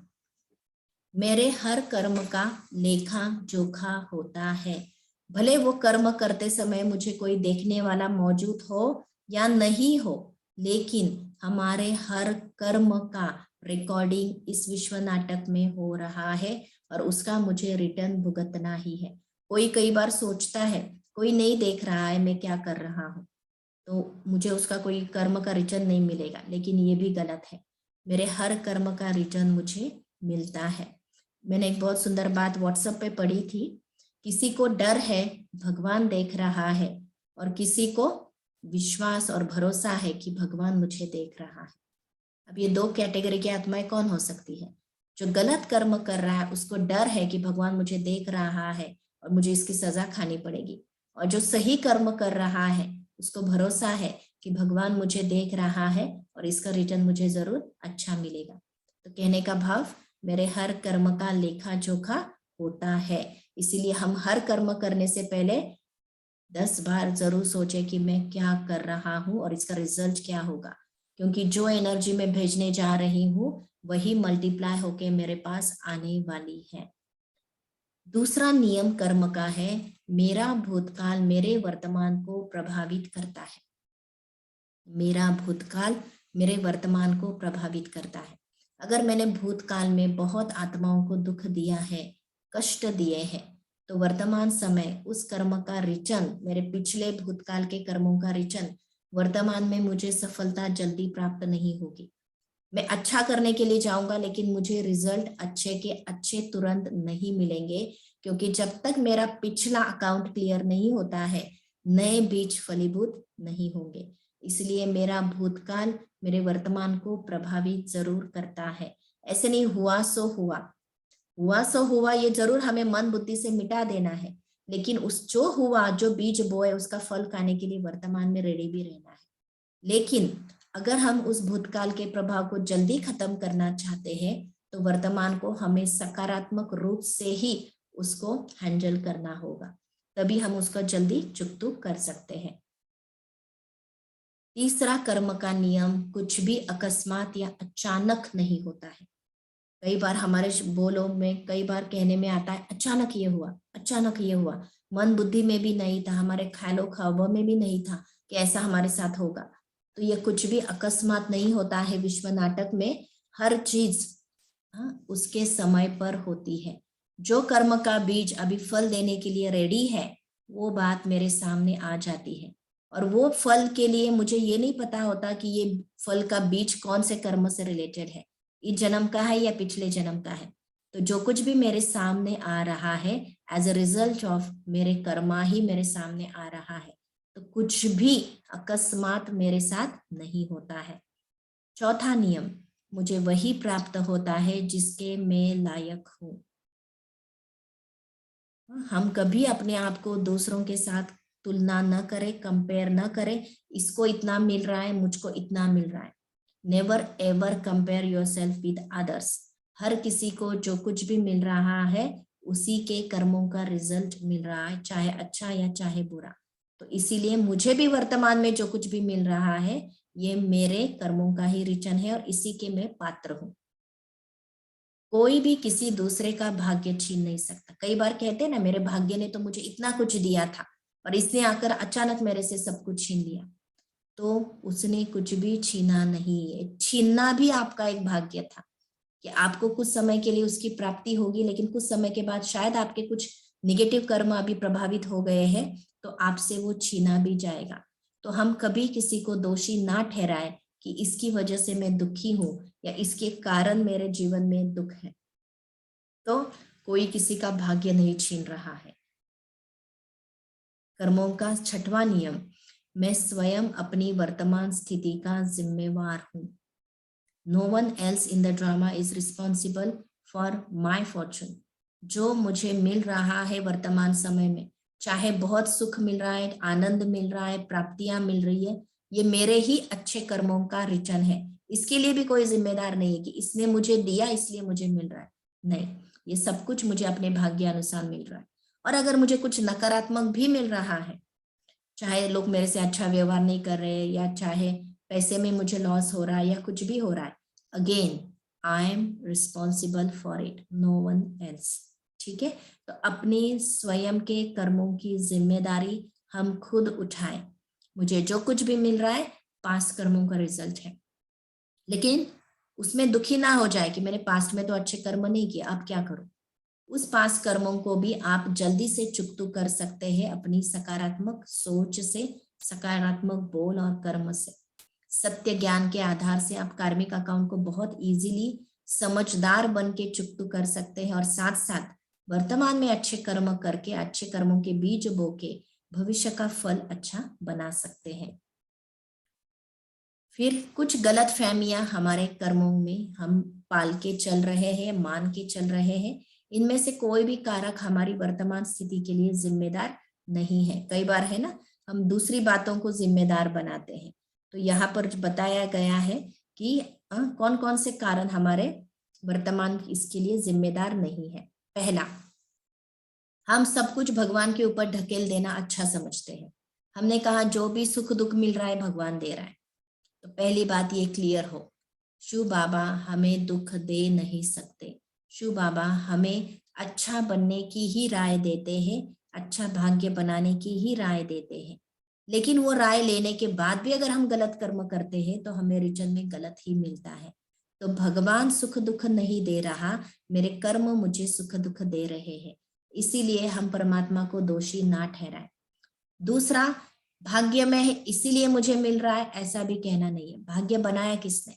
मेरे हर कर्म का लेखा जोखा होता है। भले वो कर्म करते समय मुझे कोई देखने वाला मौजूद हो या नहीं हो, लेकिन हमारे हर कर्म का रिकॉर्डिंग इस विश्व नाटक में हो रहा है और उसका मुझे रिटर्न भुगतना ही है। कोई कई बार सोचता है कोई नहीं देख रहा है मैं क्या कर रहा हूँ, तो मुझे उसका कोई कर्म का रिटर्न नहीं मिलेगा, लेकिन ये भी गलत है। मेरे हर कर्म का रिटर्न मुझे मिलता है। मैंने एक बहुत सुंदर बात व्हाट्सएप पे पढ़ी थी, किसी को डर है भगवान देख रहा है, और किसी को विश्वास और भरोसा है कि भगवान मुझे देख रहा है। अब ये 2 कैटेगरी की आत्माएं कौन हो सकती है? जो गलत कर्म कर रहा है उसको डर है कि भगवान मुझे देख रहा है और मुझे इसकी सजा खानी पड़ेगी, और जो सही कर्म कर रहा है उसको भरोसा है कि भगवान मुझे देख रहा है और इसका रिटर्न मुझे जरूर अच्छा मिलेगा। तो कहने का भाव, मेरे हर कर्म का लेखा जोखा होता है। इसीलिए हम हर कर्म करने से पहले 10 बार जरूर सोचे कि मैं क्या कर रहा हूँ और इसका रिजल्ट क्या होगा, क्योंकि जो एनर्जी मैं भेजने जा रही हूँ वही मल्टीप्लाई होके मेरे पास आने वाली है। दूसरा नियम कर्म का है, मेरा भूतकाल मेरे वर्तमान को प्रभावित करता है। मेरा भूतकाल मेरे वर्तमान को प्रभावित करता है। अगर मैंने भूतकाल में बहुत आत्माओं को दुख दिया है, कष्ट दिए हैं, तो वर्तमान समय उस कर्म का रिटर्न, मेरे पिछले भूतकाल के कर्मों का रिटर्न वर्तमान में मुझे सफलता जल्दी प्राप्त नहीं होगी। मैं अच्छा करने के लिए जाऊंगा लेकिन मुझे रिजल्ट अच्छे के अच्छे तुरंत नहीं मिलेंगे, क्योंकि जब तक मेरा पिछला अकाउंट क्लियर नहीं होता है नए बीज फलीभूत नहीं होंगे। इसलिए मेरा भूतकाल मेरे वर्तमान को प्रभावित जरूर करता है। ऐसे नहीं हुआ सो हुआ, हुआ सो हुआ ये जरूर हमें मन बुद्धि से मिटा देना है, लेकिन उस जो हुआ, जो बीज बोए, उसका फल खाने के लिए वर्तमान में रेडी भी रहना है। लेकिन अगर हम उस भूतकाल के प्रभाव को जल्दी खत्म करना चाहते हैं तो वर्तमान को हमें सकारात्मक रूप से ही उसको हैंडल करना होगा, तभी हम उसको जल्दी चुकतू कर सकते हैं। तीसरा कर्म का नियम, कुछ भी अकस्मात या अचानक नहीं होता है। कई बार हमारे बोलों में कई बार कहने में आता है अचानक ये हुआ, अचानक ये हुआ। मन बुद्धि में भी नहीं था, हमारे ख्यालों ख्वाबों में भी नहीं था कि ऐसा हमारे साथ होगा। तो ये कुछ भी अकस्मात नहीं होता है विश्व नाटक में। हर चीज उसके समय पर होती है। जो कर्म का बीज अभी फल देने के लिए रेडी है, वो बात मेरे सामने आ जाती है। और वो फल के लिए मुझे ये नहीं पता होता कि ये फल का बीज कौन से कर्म से रिलेटेड है, इस जन्म का है या पिछले जन्म का है। तो जो कुछ भी मेरे सामने आ रहा है एज अ रिजल्ट ऑफ मेरे कर्मा ही मेरे सामने आ रहा है। तो कुछ भी अकस्मात मेरे साथ नहीं होता है। चौथा नियम, मुझे वही प्राप्त होता है जिसके मैं लायक हूं। हम कभी अपने आप को दूसरों के साथ तुलना न करें, कंपेयर न करें, इसको इतना मिल रहा है, मुझको इतना मिल रहा है। Never ever compare yourself with others. हर किसी को जो कुछ भी मिल रहा है उसी के कर्मों का रिजल्ट मिल रहा है, चाहे अच्छा या चाहे बुरा। तो इसीलिए मुझे भी वर्तमान में जो कुछ भी मिल रहा है ये मेरे कर्मों का ही रिटर्न है और इसी के मैं पात्र हूं। कोई भी किसी दूसरे का भाग्य छीन नहीं सकता। कई बार कहते हैं ना, मेरे भाग्य ने तो मुझे इतना कुछ दिया था और इसने आकर अचानक मेरे से सब कुछ छीन लिया। तो उसने कुछ भी छीना नहीं है। छीनना भी आपका एक भाग्य था कि आपको कुछ समय के लिए उसकी प्राप्ति होगी, लेकिन कुछ समय के बाद शायद आपके कुछ निगेटिव कर्म अभी प्रभावित हो गए हैं तो आपसे वो छीना भी जाएगा। तो हम कभी किसी को दोषी ना ठहराए कि इसकी वजह से मैं दुखी हूं या इसके कारण मेरे जीवन में दुख है। तो कोई किसी का भाग्य नहीं छीन रहा है। कर्मों का छठवां नियम, मैं स्वयं अपनी वर्तमान स्थिति का जिम्मेवार हूं। No one else in the drama is responsible for my fortune. जो मुझे मिल रहा है वर्तमान समय में, चाहे बहुत सुख मिल रहा है, आनंद मिल रहा है, प्राप्तियां मिल रही है, ये मेरे ही अच्छे कर्मों का रिटर्न है। इसके लिए भी कोई जिम्मेदार नहीं है कि इसने मुझे दिया इसलिए मुझे मिल रहा है। नहीं, ये सब कुछ मुझे अपने भाग्य अनुसार मिल रहा है। और अगर मुझे कुछ नकारात्मक भी मिल रहा है, चाहे लोग मेरे से अच्छा व्यवहार नहीं कर रहे या चाहे पैसे में मुझे लॉस हो रहा है या कुछ भी हो रहा है, again I am responsible for it, no one else. ठीक है, तो अपनी स्वयं के कर्मों की जिम्मेदारी हम खुद उठाएं। मुझे जो कुछ भी मिल रहा है पास्ट कर्मों का रिजल्ट है, लेकिन उसमें दुखी ना हो जाए कि मैंने पास्ट में तो अच्छे कर्म नहीं किए, अब क्या करूं। उस पास्ट कर्मों को भी आप जल्दी से चुकतू कर सकते हैं अपनी सकारात्मक सोच से, सकारात्मक बोल और कर्म से। सत्य ज्ञान के आधार से आप कार्मिक अकाउंट को बहुत इजीली समझदार बन के चुकतू कर सकते हैं और साथ साथ वर्तमान में अच्छे कर्म करके, अच्छे कर्मों के बीज बो के भविष्य का फल अच्छा बना सकते हैं। फिर कुछ गलत फहमियां हमारे कर्मों में हम पाल के चल रहे हैं, मान के चल रहे हैं। इनमें से कोई भी कारक हमारी वर्तमान स्थिति के लिए जिम्मेदार नहीं है। कई बार है ना, हम दूसरी बातों को जिम्मेदार बनाते हैं। तो यहाँ पर बताया गया है कि कौन कौन से कारण हमारे वर्तमान इसके लिए जिम्मेदार नहीं है। पहला, हम सब कुछ भगवान के ऊपर ढकेल देना अच्छा समझते हैं। हमने कहा जो भी सुख दुख मिल रहा है भगवान दे रहा है। तो पहली बात ये क्लियर हो, शिव बाबा हमें दुख दे नहीं सकते। शिव बाबा हमें अच्छा बनने की ही राय देते हैं, अच्छा भाग्य बनाने की ही राय देते हैं। लेकिन वो राय लेने के बाद भी अगर हम गलत कर्म करते हैं तो हमें रिटर्न में गलत ही मिलता है। तो भगवान सुख दुख नहीं दे रहा, मेरे कर्म मुझे सुख दुख दे रहे हैं। इसीलिए हम परमात्मा को दोषी ना ठहराएं। दूसरा, भाग्य में है इसीलिए मुझे मिल रहा है, ऐसा भी कहना नहीं है। भाग्य बनाया किसने?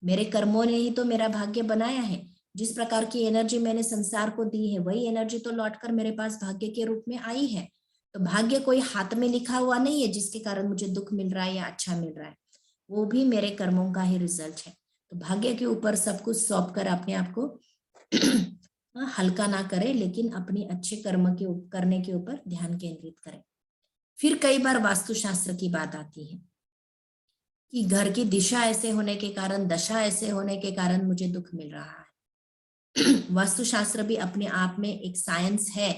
मेरे कर्मों ने ही तो मेरा भाग्य बनाया है। जिस प्रकार की एनर्जी मैंने संसार को दी है वही एनर्जी तो लौटकर मेरे पास भाग्य के रूप में आई है। तो भाग्य कोई हाथ में लिखा हुआ नहीं है जिसके कारण मुझे दुख मिल रहा है या अच्छा मिल रहा है, वो भी मेरे कर्मों का ही रिजल्ट है। तो भाग्य के ऊपर सब कुछ सौंप कर अपने आप को हल्का ना करें, लेकिन अपनी अच्छे कर्म के करने के ऊपर ध्यान केंद्रित करें। फिर कई बार वास्तुशास्त्र की बात आती है कि घर की दिशा ऐसे होने के कारण, दशा ऐसे होने के कारण मुझे दुख मिल रहा है। वास्तुशास्त्र भी अपने आप में एक साइंस है।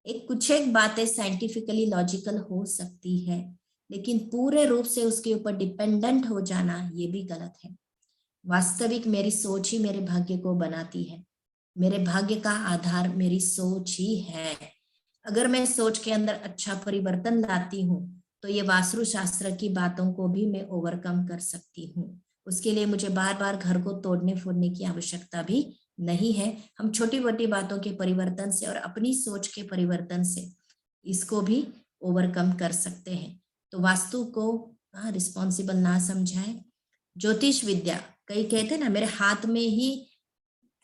कुछ एक बातें साइंटिफिकली लॉजिकल हो सकती है, लेकिन पूरे रूप से उसके ऊपर डिपेंडेंट हो जाना ये भी गलत है। वास्तविक मेरी सोच ही मेरे भाग्य को बनाती है। मेरे भाग्य का आधार मेरी सोच ही है। अगर मैं सोच के अंदर अच्छा परिवर्तन लाती हूँ तो ये वास्तु शास्त्र की बातों को भी मैं ओवरकम कर सकती हूँ। उसके लिए मुझे बार बार घर को तोड़ने फोड़ने की आवश्यकता भी नहीं है। हम छोटी मोटी बातों के परिवर्तन से और अपनी सोच के परिवर्तन से इसको भी ओवरकम कर सकते हैं। तो वास्तु को रिस्पॉन्सिबल ना समझाएं। ज्योतिष विद्या, कई कहते हैं ना मेरे हाथ में ही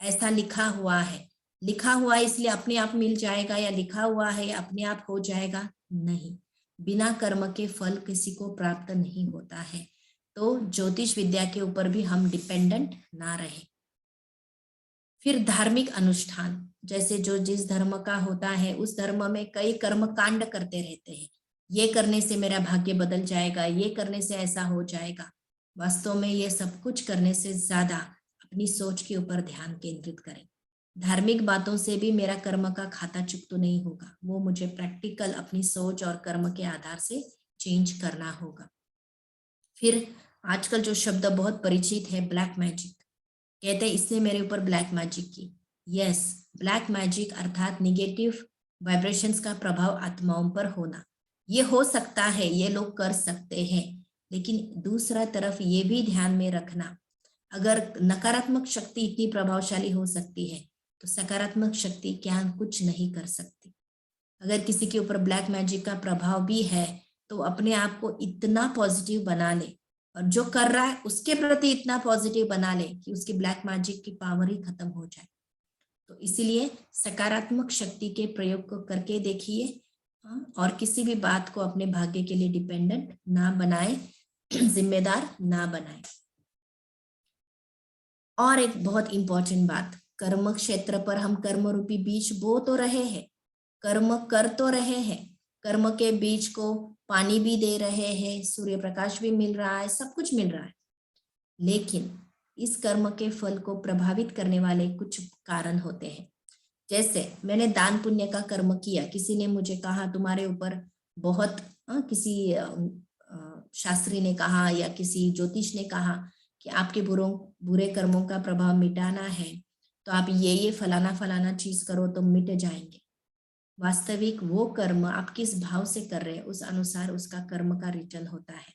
ऐसा लिखा हुआ है, लिखा हुआ है इसलिए अपने आप मिल जाएगा, या लिखा हुआ है या अपने आप हो जाएगा, नहीं। बिना कर्म के फल किसी को प्राप्त नहीं होता है। तो ज्योतिष विद्या के ऊपर भी हम डिपेंडेंट ना रहे। फिर धार्मिक अनुष्ठान, जैसे जो जिस धर्म का होता है उस धर्म में कई कर्म कांड करते रहते हैं। ये करने से मेरा भाग्य बदल जाएगा, ये करने से ऐसा हो जाएगा। वास्तव में ये सब कुछ करने से ज्यादा अपनी सोच के ऊपर ध्यान केंद्रित करें। धार्मिक बातों से भी मेरा कर्म का खाता चुक तो नहीं होगा, वो मुझे प्रैक्टिकल अपनी सोच और कर्म के आधार से चेंज करना होगा। फिर आजकल जो शब्द बहुत परिचित है, ब्लैक मैजिक, कहते हैं इसने मेरे ऊपर ब्लैक मैजिक की। यस, ब्लैक मैजिक अर्थात निगेटिव वाइब्रेशंस का प्रभाव आत्माओं पर होना, ये हो सकता है, ये लोग कर सकते हैं। लेकिन दूसरा तरफ ये भी ध्यान में रखना, अगर नकारात्मक शक्ति इतनी प्रभावशाली हो सकती है तो सकारात्मक शक्ति क्या कुछ नहीं कर सकती। अगर किसी के ऊपर ब्लैक मैजिक का प्रभाव भी है तो अपने आप को इतना पॉजिटिव बना ले और जो कर रहा है उसके प्रति इतना पॉजिटिव बना ले कि उसकी ब्लैक मैजिक की पावर ही खत्म हो जाए। तो इसीलिए सकारात्मक शक्ति के प्रयोग को करके देखिए और किसी भी बात को अपने भाग्य के लिए डिपेंडेंट ना बनाए, जिम्मेदार ना बनाए। और एक बहुत इंपॉर्टेंट बात, कर्म क्षेत्र पर हम कर्म रूपी बीज बो तो रहे हैं, कर्म कर तो रहे हैं, कर्म के बीज को पानी भी दे रहे हैं, सूर्य प्रकाश भी मिल रहा है, सब कुछ मिल रहा है, लेकिन इस कर्म के फल को प्रभावित करने वाले कुछ कारण होते हैं। जैसे मैंने दान पुण्य का कर्म किया, किसी ने मुझे कहा तुम्हारे ऊपर बहुत किसी शास्त्री ने कहा या किसी ज्योतिष ने कहा कि आपके बुरे कर्मों का प्रभाव मिटाना है तो आप ये फलाना फलाना चीज करो तो मिट जाएंगे। वास्तविक वो कर्म आप किस भाव से कर रहे हैं उस अनुसार उसका कर्म का रिटर्न होता है।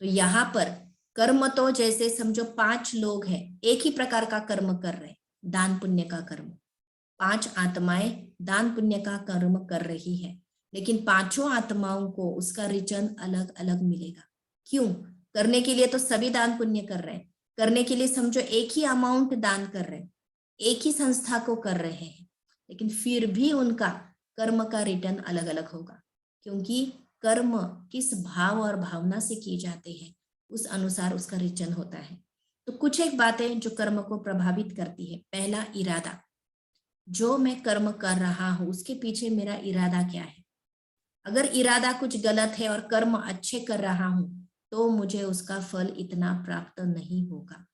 तो यहाँ पर कर्म तो जैसे समझो 5 लोग हैं एक ही प्रकार का कर्म कर रहे हैं, दान पुण्य का कर्म, 5 आत्माएं दान पुण्य का कर्म कर रही है, लेकिन 5 आत्माओं को उसका रिटर्न अलग अलग मिलेगा। क्यों? करने के लिए तो सभी दान पुण्य कर रहे हैं, करने के लिए समझो एक ही अमाउंट दान कर रहे हैं, एक ही संस्था को कर रहे हैं, लेकिन फिर भी उनका कर्म का रिटर्न अलग अलग होगा, क्योंकि कर्म किस भाव और भावना से किए जाते हैं उस अनुसार उसका रिटर्न होता है। तो कुछ एक बातें जो कर्म को प्रभावित करती है। पहला, इरादा, जो मैं कर्म कर रहा हूं उसके पीछे मेरा इरादा क्या है। अगर इरादा कुछ गलत है और कर्म अच्छे कर रहा हूं तो मुझे उसका फल इतना प्राप्त नहीं होगा।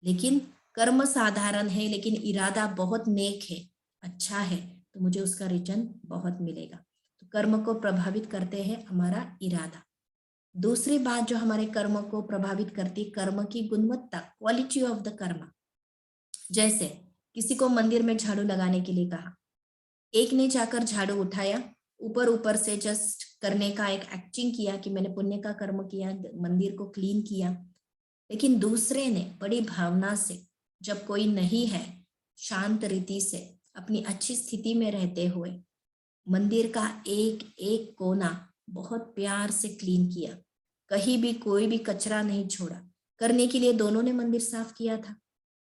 लेकिन कर्म साधारण है लेकिन इरादा बहुत नेक है, अच्छा है, तो मुझे उसका रिटर्न बहुत मिलेगा। तो कर्म को प्रभावित करते हैं हमारा इरादा। दूसरी बात जो हमारे कर्म को प्रभावित करती, कर्म की गुणवत्ता, क्वालिटी ऑफ द कर्म। जैसे किसी को मंदिर में झाड़ू लगाने के लिए कहा, एक ने जाकर झाड़ू उठाया, ऊपर ऊपर से जस्ट करने का एक एक्टिंग किया कि मैंने पुण्य का कर्म किया, मंदिर को क्लीन किया, लेकिन दूसरे ने बड़ी भावना से, जब कोई नहीं है, शांत रीति से अपनी अच्छी स्थिति में रहते हुए मंदिर का एक एक कोना बहुत प्यार से क्लीन किया, कहीं भी कोई भी कचरा नहीं छोड़ा। करने के लिए दोनों ने मंदिर साफ किया था,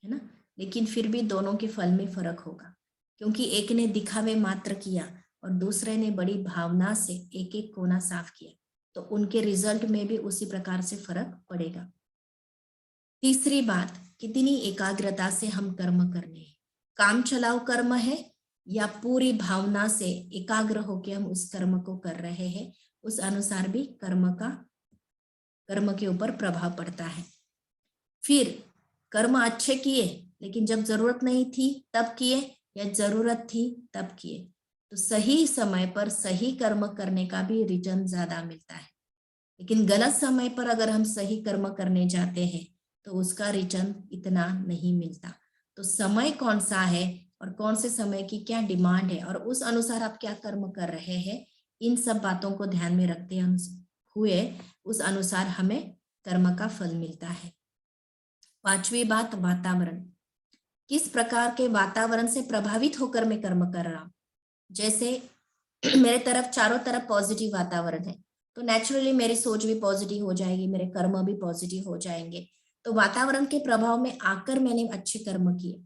है ना, लेकिन फिर भी दोनों के फल में फर्क होगा, क्योंकि एक ने दिखावे मात्र किया और दूसरे ने बड़ी भावना से एक एक कोना साफ किया, तो उनके रिजल्ट में भी उसी प्रकार से फर्क पड़ेगा। तीसरी बात, कितनी एकाग्रता से हम कर्म करने हैं, काम चलाऊ कर्म है या पूरी भावना से एकाग्र होकर हम उस कर्म को कर रहे हैं, उस अनुसार भी कर्म के ऊपर प्रभाव पड़ता है। फिर कर्म अच्छे किए लेकिन जब जरूरत नहीं थी तब किए या जरूरत थी तब किए, तो सही समय पर सही कर्म करने का भी रिटर्न ज्यादा मिलता है। लेकिन गलत समय पर अगर हम सही कर्म करने जाते हैं तो उसका रिटर्न इतना नहीं मिलता। तो समय कौन सा है और कौन से समय की क्या डिमांड है और उस अनुसार आप क्या कर्म कर रहे हैं, इन सब बातों को ध्यान में रखते हुए उस अनुसार हमें कर्म का फल मिलता है। पांचवी बात, वातावरण। किस प्रकार के वातावरण से प्रभावित होकर मैं कर्म कर रहा हूं। जैसे मेरे तरफ चारों तरफ पॉजिटिव वातावरण है तो नेचुरली मेरी सोच भी पॉजिटिव हो जाएगी, मेरे कर्म भी पॉजिटिव हो जाएंगे। तो वातावरण के प्रभाव में आकर मैंने अच्छे कर्म किए।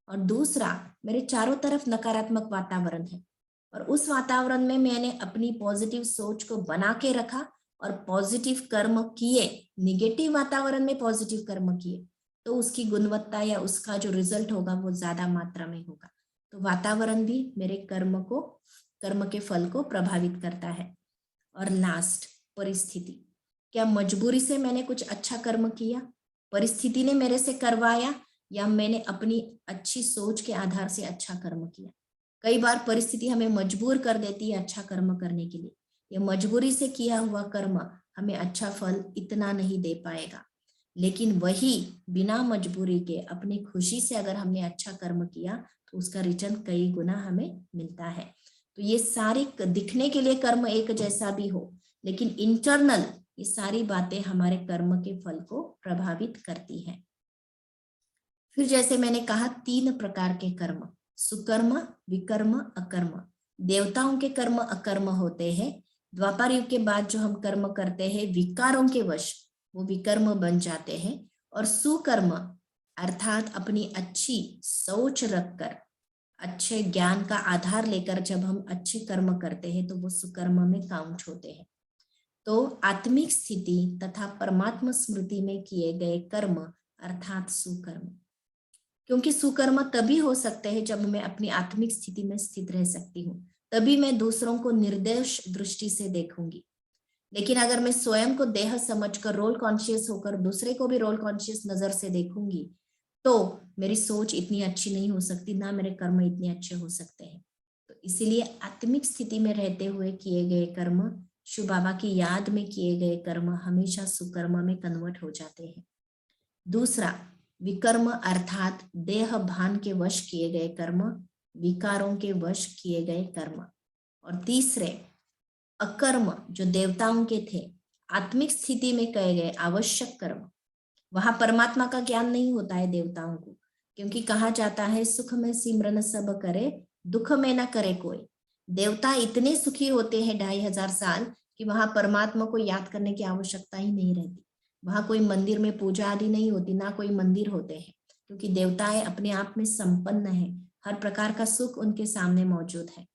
और दूसरा, मेरे चारों तरफ नकारात्मक वातावरण है और उस वातावरण में मैंने अपनी पॉजिटिव सोच को बना के रखा और पॉजिटिव कर्म किए। निगेटिव वातावरण में पॉजिटिव कर्म किए तो उसकी गुणवत्ता या उसका जो रिजल्ट होगा वो ज्यादा मात्रा में होगा। तो वातावरण भी मेरे कर्म के फल को प्रभावित करता है। और लास्ट, परिस्थिति। क्या मजबूरी से मैंने कुछ अच्छा कर्म किया, परिस्थिति ने मेरे से करवाया, या मैंने अपनी अच्छी सोच के आधार से अच्छा कर्म किया। कई बार परिस्थिति हमें मजबूर कर देती है अच्छा कर्म करने के लिए। ये मजबूरी से किया हुआ कर्म हमें अच्छा फल इतना नहीं दे पाएगा, लेकिन वही बिना मजबूरी के अपनी खुशी से अगर हमने अच्छा कर्म किया तो उसका रिटर्न कई गुना हमें मिलता है। तो ये सारी दिखने के लिए कर्म एक जैसा भी हो, लेकिन इंटरनल ये सारी बातें हमारे कर्म के फल को प्रभावित करती हैं। फिर जैसे मैंने कहा 3 प्रकार के कर्म, सुकर्म, विकर्म, अकर्म। देवताओं के कर्म अकर्म होते हैं। द्वापर युग के बाद जो हम कर्म करते हैं विकारों के वश, वो विकर्म बन जाते हैं। और सुकर्म अर्थात अपनी अच्छी सोच रखकर, अच्छे ज्ञान का आधार लेकर जब हम अच्छे कर्म करते हैं तो वो सुकर्म में काउंट होते हैं। तो आत्मिक स्थिति तथा परमात्मा स्मृति में किए गए कर्म अर्थात सुकर्म। क्योंकि सुकर्म तभी हो सकते हैं जब मैं अपनी आत्मिक स्थिति में स्थित रह सकती हूँ, तभी मैं दूसरों को निर्दोष दृष्टि से देखूंगी। लेकिन अगर मैं स्वयं को देह समझकर रोल कॉन्शियस होकर दूसरे को भी रोल कॉन्शियस नजर से देखूंगी तो मेरी सोच इतनी अच्छी नहीं हो सकती, ना मेरे कर्म इतने अच्छे हो सकते हैं। तो इसीलिए आत्मिक स्थिति में रहते हुए किए गए कर्म, शिव बाबा की याद में किए गए कर्म हमेशा सुकर्म में कन्वर्ट हो जाते हैं। दूसरा, विकर्म अर्थात देह भान के वश किए गए कर्म, विकारों के वश किए गए कर्म। और तीसरे, अकर्म जो देवताओं के थे, आत्मिक स्थिति में कहे गए आवश्यक कर्म। वहां परमात्मा का ज्ञान नहीं होता है देवताओं को, क्योंकि कहा जाता है सुख में सिमरन सब करे, दुख में ना करे कोई। देवता इतने सुखी होते हैं 2500 साल कि वहां परमात्मा को याद करने की आवश्यकता ही नहीं रहती। वहां कोई मंदिर में पूजा आदि नहीं होती, ना कोई मंदिर होते हैं, क्योंकि देवताएं अपने आप में संपन्न है, हर प्रकार का सुख उनके सामने मौजूद है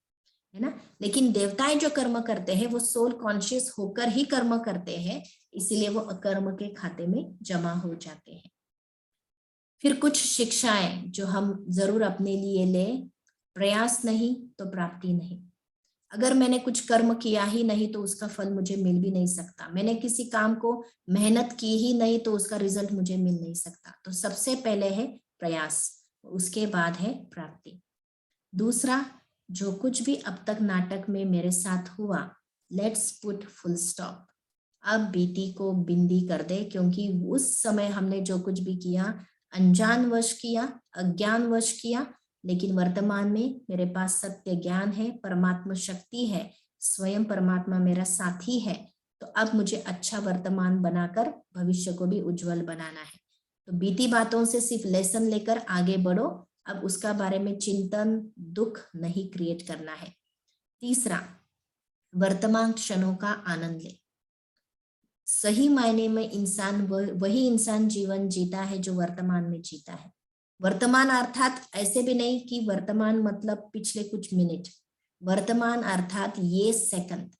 ना। लेकिन देवताएं जो कर्म करते हैं वो सोल कॉन्शियस होकर ही कर्म करते हैं, इसीलिए वो अकर्म के खाते में जमा हो जाते हैं। फिर कुछ शिक्षाएं जो हम जरूर अपने लिए ले, प्रयास नहीं तो प्राप्ति नहीं। अगर मैंने कुछ कर्म किया ही नहीं तो उसका फल मुझे मिल भी नहीं सकता। मैंने किसी काम को मेहनत की ही नहीं तो उसका रिजल्ट मुझे मिल नहीं सकता। तो सबसे पहले है प्रयास, उसके बाद है प्राप्ति। दूसरा, जो कुछ भी अब तक नाटक में मेरे साथ हुआ, लेट्स पुट फुल स्टॉप। अब बीती को बिंदी कर दे, क्योंकि उस समय हमने जो कुछ भी किया अनजानवश किया, अज्ञानवश किया, लेकिन वर्तमान में मेरे पास सत्य ज्ञान है, परमात्मा शक्ति है, स्वयं परमात्मा मेरा साथी है। तो अब मुझे अच्छा वर्तमान बनाकर भविष्य को भी उज्जवल बनाना है। तो बीती बातों से सिर्फ लेसन लेकर आगे बढ़ो, अब उसका बारे में चिंतन, दुख नहीं क्रिएट करना है। तीसरा, वर्तमान क्षणों का आनंद ले। सही मायने में इंसान वही इंसान जीवन जीता है जो वर्तमान में जीता है। वर्तमान अर्थात ऐसे भी नहीं कि वर्तमान मतलब पिछले कुछ मिनट, वर्तमान अर्थात ये सेकंड।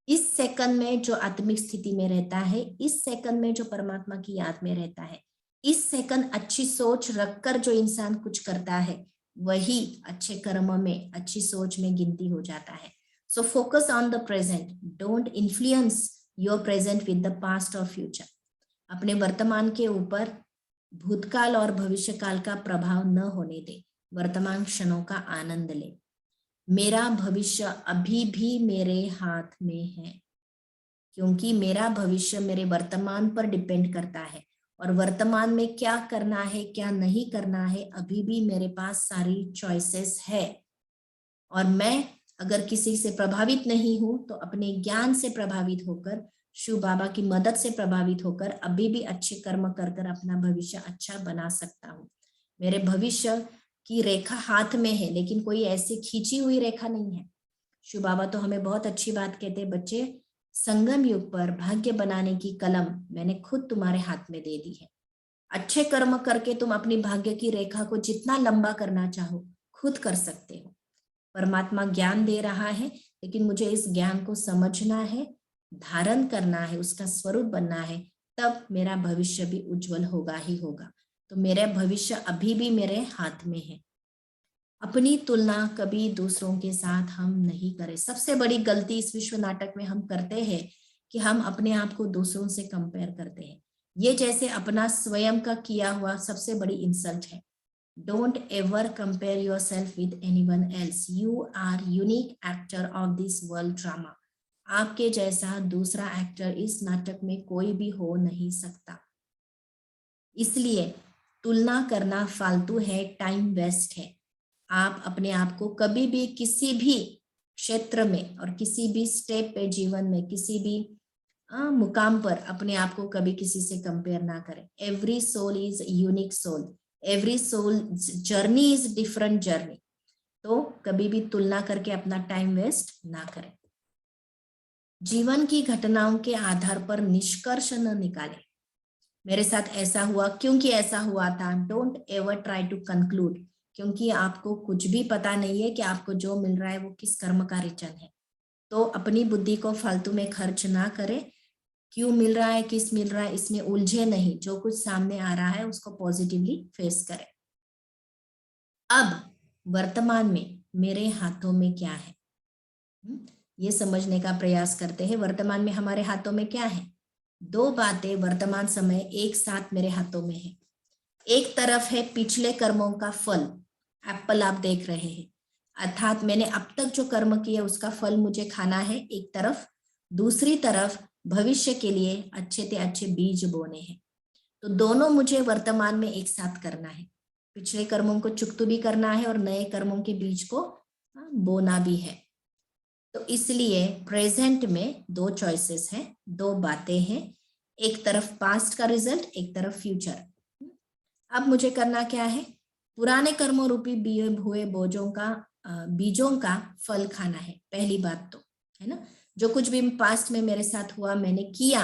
इस सेकंड में जो आत्मिक स्थिति में रहता है, इस सेकंड में जो परमात्मा की याद में रहता है, इस सेकंड अच्छी सोच रखकर जो इंसान कुछ करता है, वही अच्छे कर्म में, अच्छी सोच में गिनती हो जाता है। So focus on the present, don't influence your present with the past और फ्यूचर। अपने वर्तमान के ऊपर भूतकाल और भविष्यकाल का प्रभाव न होने दे, वर्तमान क्षणों का आनंद ले। मेरा भविष्य अभी भी मेरे हाथ में है, क्योंकि मेरा भविष्य मेरे वर्तमान पर डिपेंड करता है और वर्तमान में क्या करना है क्या नहीं करना है, अभी भी मेरे पास सारी चॉइसेस है। और मैं अगर किसी से प्रभावित नहीं हूं तो अपने ज्ञान से प्रभावित होकर, शिव बाबा की मदद से प्रभावित होकर अभी भी अच्छे कर्म कर कर अपना भविष्य अच्छा बना सकता हूँ। मेरे भविष्य की रेखा हाथ में है, लेकिन कोई ऐसी खींची हुई रेखा नहीं है। शिव बाबा तो हमें बहुत अच्छी बात कहते हैं, बच्चे संगम युग पर भाग्य बनाने की कलम मैंने खुद तुम्हारे हाथ में दे दी है। अच्छे कर्म करके तुम अपनी भाग्य की रेखा को जितना लंबा करना चाहो खुद कर सकते हो। परमात्मा ज्ञान दे रहा है, लेकिन मुझे इस ज्ञान को समझना है, धारण करना है, उसका स्वरूप बनना है, तब मेरा भविष्य भी उज्जवल होगा ही होगा। तो मेरा भविष्य अभी भी मेरे हाथ में है। अपनी तुलना कभी दूसरों के साथ हम नहीं करें। सबसे बड़ी गलती इस विश्व नाटक में हम करते हैं कि हम अपने आप को दूसरों से कंपेयर करते हैं। ये जैसे अपना स्वयं का किया हुआ सबसे बड़ी इंसल्ट है। Don't ever compare yourself with anyone else. You are unique actor of this world drama. आपके जैसा दूसरा एक्टर इस नाटक में कोई भी हो नहीं सकता। इसलिए तुलना करना फालतू है, टाइम वेस्ट है। आप अपने आप को कभी भी किसी भी क्षेत्र में और किसी भी स्टेप पे जीवन में किसी भी मुकाम पर अपने आप को कभी किसी से कंपेयर ना करें। Every soul is unique soul, every soul journey is different journey. तो कभी भी तुलना करके अपना टाइम वेस्ट ना करें। जीवन की घटनाओं के आधार पर निष्कर्ष न निकालें। मेरे साथ ऐसा हुआ क्योंकि ऐसा हुआ था। Don't ever try to conclude, क्योंकि आपको कुछ भी पता नहीं है कि आपको जो मिल रहा है वो किस कर्म का रिटर्न है। तो अपनी बुद्धि को फालतू में खर्च ना करें। क्यों मिल रहा है, किस मिल रहा है, इसमें उलझे नहीं। जो कुछ सामने आ रहा है उसको पॉजिटिवली फेस करें। अब वर्तमान में मेरे हाथों में क्या है, ये समझने का प्रयास करते हैं। वर्तमान में हमारे हाथों में क्या है? दो बातें वर्तमान समय एक साथ मेरे हाथों में है। एक तरफ है पिछले कर्मों का फल, एप्पल आप देख रहे हैं, अर्थात मैंने अब तक जो कर्म किया उसका फल मुझे खाना है एक तरफ। दूसरी तरफ भविष्य के लिए अच्छे से अच्छे बीज बोने हैं। तो दोनों मुझे वर्तमान में एक साथ करना है। पिछले कर्मों को चुकतू भी करना है और नए कर्मों के बीज को बोना भी है। तो इसलिए प्रेजेंट में दो चॉइसेस हैं, दो बातें हैं। एक तरफ पास्ट का रिजल्ट, एक तरफ फ्यूचर। अब मुझे करना क्या है? पुराने कर्मों रूपी हुए बीजों का फल खाना है। पहली बात तो है ना, जो कुछ भी पास्ट में मेरे साथ हुआ मैंने किया,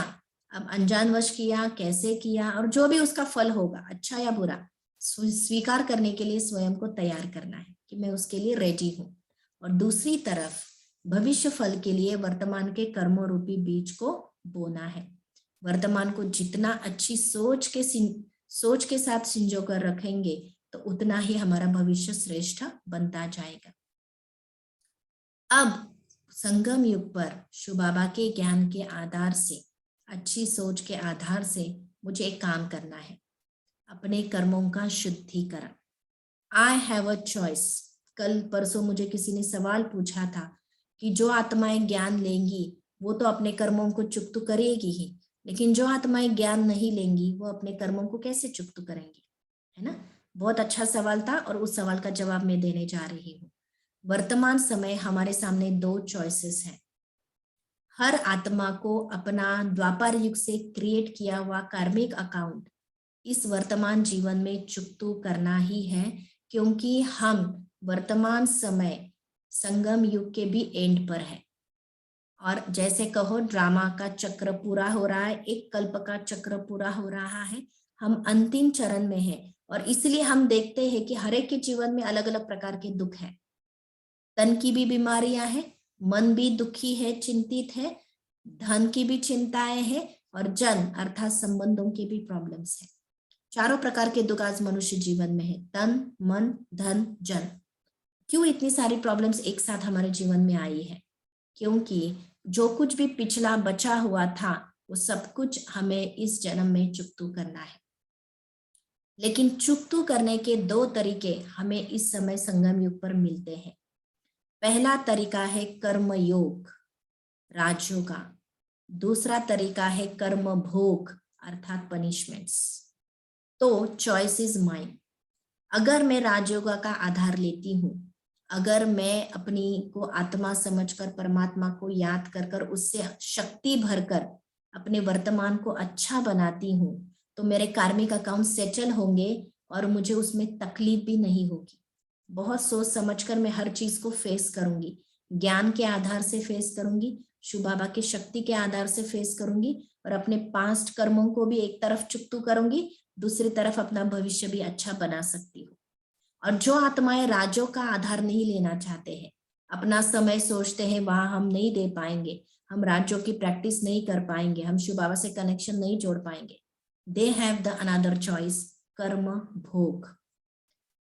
अब अनजानवश किया, कैसे किया, और जो भी उसका फल होगा अच्छा या बुरा, स्वीकार करने के लिए स्वयं को तैयार करना है कि मैं उसके लिए रेडी हूँ। और दूसरी तरफ भविष्य फल के लिए वर्तमान के कर्मों रूपी बीज को बोना है। वर्तमान को जितना अच्छी सोच के साथ संजो कर रखेंगे तो उतना ही हमारा भविष्य श्रेष्ठ बनता जाएगा। अब संगम युग पर शिव बाबा के ज्ञान के आधार से, अच्छी सोच के आधार से मुझे एक काम करना है, अपने कर्मों का शुद्धिकरण। I have a choice. कल परसों मुझे किसी ने सवाल पूछा था कि जो आत्माएं ज्ञान लेंगी वो तो अपने कर्मों को चुकतू करेगी ही, लेकिन जो आत्माएं ज्ञान नहीं लेंगी वो अपने कर्मों को कैसे चुकतू करेंगी, है ना? बहुत अच्छा सवाल था और उस सवाल का जवाब मैं देने जा रही हूँ। वर्तमान समय हमारे सामने दो चॉइसेस हैं। हर आत्मा को अपना द्वापर युग से क्रिएट किया हुआ कार्मिक अकाउंट इस वर्तमान जीवन में चुकतू करना ही है, क्योंकि हम वर्तमान समय संगम युग के भी एंड पर है। और जैसे कहो ड्रामा का चक्र पूरा हो रहा है, एक कल्प का चक्र पूरा हो रहा है, हम अंतिम चरण में हैं। और इसलिए हम देखते हैं कि हर एक के जीवन में अलग अलग प्रकार के दुख है। तन की भी बीमारियां हैं, मन भी दुखी है, चिंतित है, धन की भी चिंताएं हैं, और जन अर्थात संबंधों की भी प्रॉब्लम्स है। चारों प्रकार के दुख आज मनुष्य जीवन में है, तन, मन, धन, जन। क्यों इतनी सारी प्रॉब्लम्स एक साथ हमारे जीवन में आई है? क्योंकि जो कुछ भी पिछला बचा हुआ था वो सब कुछ हमें इस जन्म में चुकतू करना है। लेकिन चुकतू करने के दो तरीके हमें इस समय संगम युग पर मिलते हैं। पहला तरीका है कर्म योग, राजयोग का। दूसरा तरीका है कर्म भोग अर्थात पनिशमेंट्स। तो चॉइस इज माइन। अगर मैं राजयोग का आधार लेती हूँ, अगर मैं अपनी को आत्मा समझकर परमात्मा को याद कर कर उससे शक्ति भरकर अपने वर्तमान को अच्छा बनाती हूँ, तो मेरे कार्मिक अकाउंट सेटल होंगे और मुझे उसमें तकलीफ भी नहीं होगी। बहुत सोच समझकर मैं हर चीज को फेस करूंगी, ज्ञान के आधार से फेस करूंगी, शिव बाबा की शक्ति के आधार से फेस करूंगी और अपने पास्ट कर्मों को भी एक तरफ चुकतू करूंगी, दूसरी तरफ अपना भविष्य भी अच्छा बना सकती हूँ। और जो आत्माएं राजों का आधार नहीं लेना चाहते हैं, अपना समय सोचते हैं वहां हम नहीं दे पाएंगे, हम राजों की प्रैक्टिस नहीं कर पाएंगे, हम शिव बाबा से कनेक्शन नहीं जोड़ पाएंगे, they have the another choice, कर्म भोग।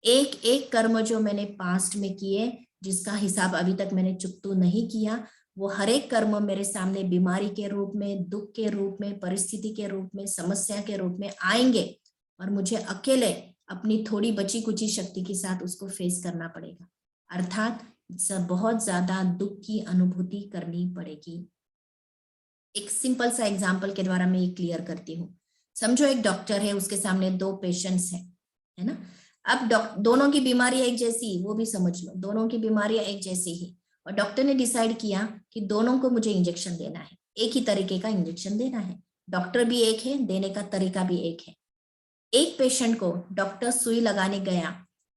एक एक कर्म जो मैंने पास्ट में किए, जिसका हिसाब अभी तक मैंने चुकतू नहीं किया, वो हर एक कर्म मेरे सामने बीमारी के रूप में, दुख के रूप में, परिस्थिति के रूप में, समस्या के रूप में आएंगे और मुझे अकेले अपनी थोड़ी बची कुची शक्ति के साथ उसको फेस करना पड़ेगा, अर्थात बहुत ज्यादा दुख की अनुभूति करनी पड़ेगी। एक सिंपल सा एग्जाम्पल के द्वारा मैं ये क्लियर करती हूँ। समझो एक डॉक्टर है, उसके सामने 2 पेशेंट्स हैं, है ना। अब दोनों की बीमारी एक जैसी, वो भी समझ लो, दोनों की बीमारियां एक जैसी ही, और डॉक्टर ने डिसाइड किया कि दोनों को मुझे इंजेक्शन देना है, एक ही तरीके का इंजेक्शन देना है, डॉक्टर भी एक है, देने का तरीका भी एक है। एक पेशेंट को डॉक्टर सुई लगाने गया,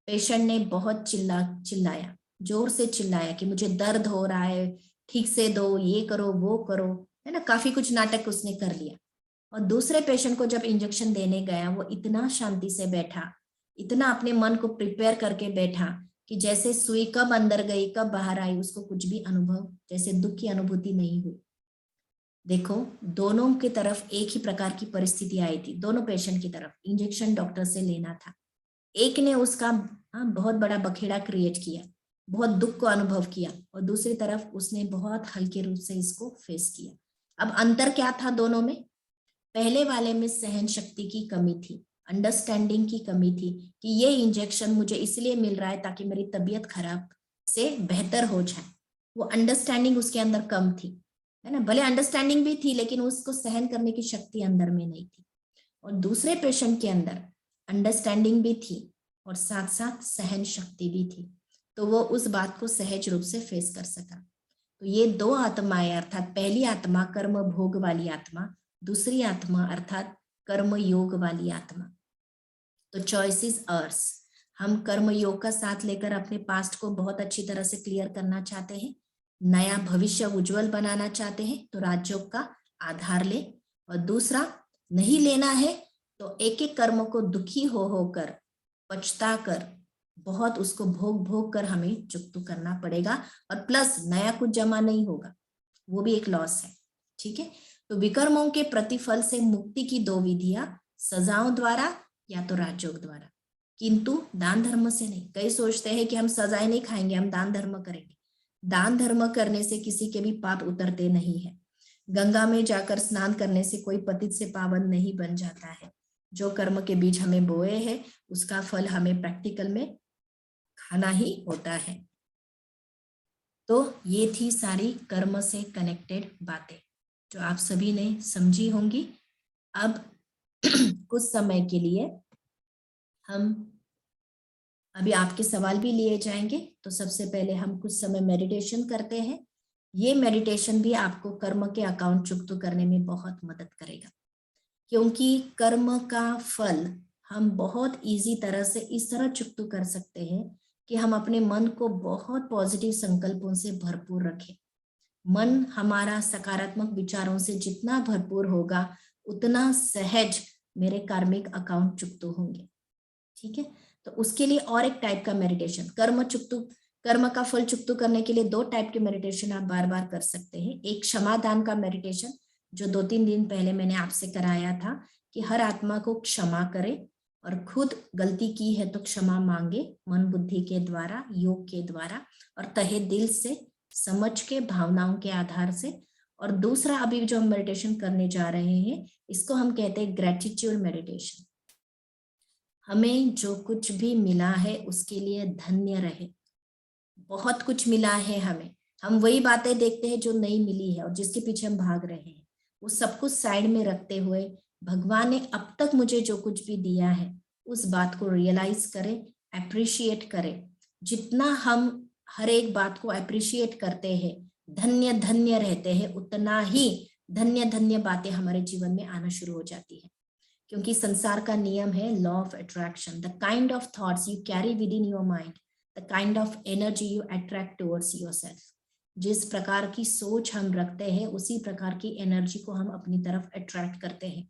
पेशेंट ने बहुत चिल्लाया, जोर से चिल्लाया कि मुझे दर्द हो रहा है, ठीक से दो, ये करो वो करो, है ना, काफी कुछ नाटक उसने कर लिया। और दूसरे पेशेंट को जब इंजेक्शन देने गया, वो इतना शांति से बैठा, इतना अपने मन को प्रिपेयर करके बैठा कि जैसे सुई कब अंदर गई कब बाहर आई उसको कुछ भी अनुभव, जैसे दुख की अनुभूति नहीं हुई। देखो, दोनों की तरफ एक ही प्रकार की परिस्थिति आई थी, दोनों पेशेंट की तरफ इंजेक्शन डॉक्टर से लेना था। एक ने उसका बहुत बड़ा बखेड़ा क्रिएट किया, बहुत दुख को अनुभव किया, और दूसरी तरफ उसने बहुत हल्के रूप से इसको फेस किया। अब अंतर क्या था दोनों में? पहले वाले में सहन शक्ति की कमी थी, अंडरस्टैंडिंग की कमी थी कि ये इंजेक्शन मुझे इसलिए मिल रहा है ताकि मेरी तबीयत खराब से बेहतर हो जाए। वो अंडरस्टैंडिंग उसके अंदर कम थी, है ना। भले अंडरस्टैंडिंग भी थी लेकिन उसको सहन करने की शक्ति अंदर में नहीं थी। और दूसरे पेशेंट के अंदर अंडरस्टैंडिंग भी थी और साथ साथ सहन शक्ति भी थी, तो वो उस बात को सहज रूप से फेस कर सका। तो ये 2 आत्माएं, अर्थात पहली आत्मा कर्म भोग वाली आत्मा, दूसरी आत्मा अर्थात कर्म योग वाली आत्मा। तो चॉइस इज अर्स। हम कर्म योग का साथ लेकर अपने पास्ट को बहुत अच्छी तरह से क्लियर करना चाहते हैं, नया भविष्य उज्जवल बनाना चाहते हैं, तो राजयोग का आधार ले। और दूसरा, नहीं लेना है तो एक एक कर्म को दुखी होकर, पछता कर, बहुत उसको भोग भोग कर हमें चुकतू करना पड़ेगा, और प्लस नया कुछ जमा नहीं होगा, वो भी एक लॉस है। ठीक है, तो विकर्मों के प्रतिफल से मुक्ति की 2 विधियां, सजाओं द्वारा या तो राजयोग द्वारा, किंतु दान धर्म से नहीं। कई सोचते हैं कि हम सजाएं नहीं खाएंगे, हम दान धर्म करेंगे। दान धर्म करने से किसी के भी पाप उतरते नहीं है। गंगा में जाकर स्नान करने से कोई पतित से पावन नहीं बन जाता है। जो कर्म के बीज हमें बोए हैं उसका फल हमें प्रैक्टिकल में खाना ही होता है। तो ये थी सारी कर्म से कनेक्टेड बातें जो आप सभी ने समझी होंगी। अब कुछ समय के लिए हम अभी आपके सवाल भी लिए जाएंगे, तो सबसे पहले हम कुछ समय मेडिटेशन करते हैं। ये मेडिटेशन भी आपको कर्म के अकाउंट चुकतू करने में बहुत मदद करेगा, क्योंकि कर्म का फल हम बहुत इजी तरह से इस तरह चुकतू कर सकते हैं कि हम अपने मन को बहुत पॉजिटिव संकल्पों से भरपूर रखें। मन हमारा सकारात्मक विचारों से जितना भरपूर होगा उतना सहज मेरे कार्मिक अकाउंट चुकतू होंगे। ठीक है, तो उसके लिए और एक टाइप का मेडिटेशन, कर्म का फल चुकतू करने के लिए 2 टाइप के मेडिटेशन आप बार बार कर सकते हैं। एक क्षमादान का मेडिटेशन जो 2-3 दिन पहले मैंने आपसे कराया था कि हर आत्मा को क्षमा करे और खुद गलती की है तो क्षमा मांगे, मन बुद्धि के द्वारा, योग के द्वारा और तहे दिल से समझ के, भावनाओं के आधार से। और दूसरा अभी जो हम मेडिटेशन करने जा रहे हैं इसको हम कहते हैं ग्रेटिट्यूड मेडिटेशन। हमें जो कुछ भी मिला है उसके लिए धन्य रहे। बहुत कुछ मिला है हमें, हम वही बातें देखते हैं जो नहीं मिली है और जिसके पीछे हम भाग रहे हैं। वो सब कुछ साइड में रखते हुए भगवान ने अब तक मुझे जो कुछ भी दिया है उस बात को रियलाइज करें, अप्रिशिएट करें। जितना हम हर एक बात को अप्रिशिएट करते हैं, धन्य धन्य रहते हैं, उतना ही धन्य धन्य बातें हमारे जीवन में आना शुरू हो जाती है। क्योंकि संसार का नियम है law of attraction. The kind of thoughts you carry with in your mind, the kind of energy you attract towards yourself. जिस प्रकार की सोच हम रखते हैं उसी प्रकार की एनर्जी को हम अपनी तरफ अट्रैक्ट करते हैं।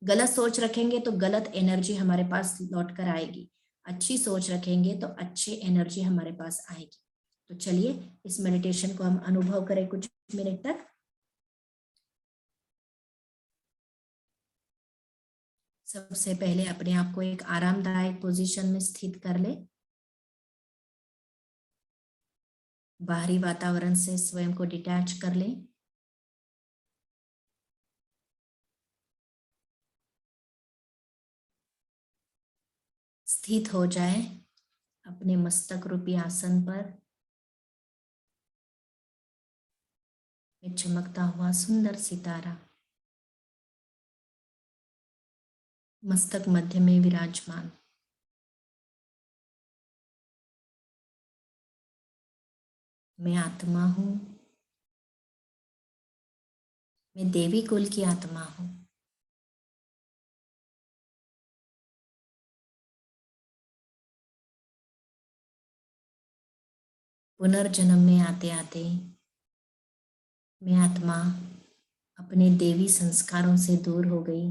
गलत सोच रखेंगे तो गलत एनर्जी हमारे पास लौट कर आएगी, अच्छी सोच रखेंगे तो अच्छी एनर्जी हमारे पास आएगी। तो चलिए इस मेडिटेशन को हम अनुभव करें कुछ मिनट तक। सबसे पहले अपने आप को एक आरामदायक पोजीशन में स्थित कर ले। बाहरी वातावरण से स्वयं को डिटैच कर ले। स्थित हो जाए अपने मस्तक रूपी आसन पर। एक चमकता हुआ सुंदर सितारा मस्तक मध्य में विराजमान। मैं आत्मा हूं, मैं देवी कुल की आत्मा हूं। पुनर्जन्म में आते आते मैं आत्मा अपने देवी संस्कारों से दूर हो गई,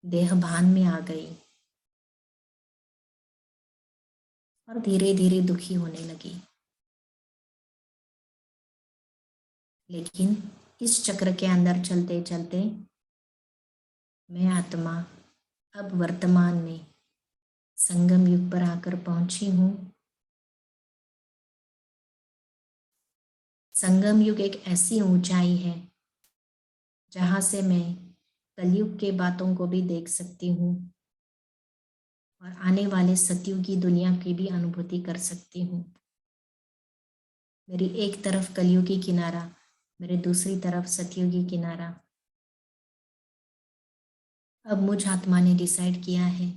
देह भान में आ गई और धीरे धीरे दुखी होने लगी। लेकिन इस चक्र के अंदर चलते चलते मैं आत्मा अब वर्तमान में संगम युग पर आकर पहुंची हूं। संगम युग एक ऐसी ऊंचाई है जहां से मैं कलयुग के बातों को भी देख सकती हूँ और आने वाले सतयुगी दुनिया की भी अनुभूति कर सकती हूँ। मेरी एक तरफ कलयुगी किनारा, मेरे दूसरी तरफ सतयुगी किनारा। अब मुझ आत्मा ने डिसाइड किया है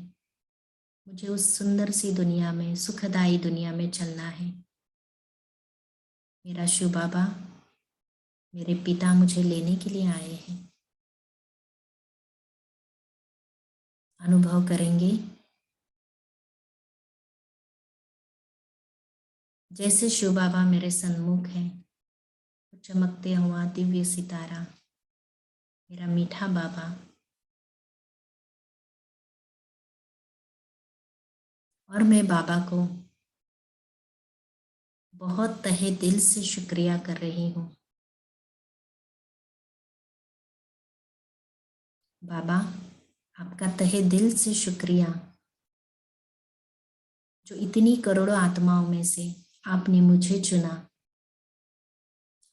मुझे उस सुंदर सी दुनिया में, सुखदायी दुनिया में चलना है। मेरा शिव बाबा, मेरे पिता मुझे लेने के लिए आए हैं। अनुभव करेंगे जैसे शिव बाबा मेरे सन्मुख है, चमकते हुआ दिव्य सितारा मेरा मीठा बाबा। और मैं बाबा को बहुत तहे दिल से शुक्रिया कर रही हूँ। बाबा, आपका तहे दिल से शुक्रिया जो इतनी करोड़ों आत्माओं में से आपने मुझे चुना।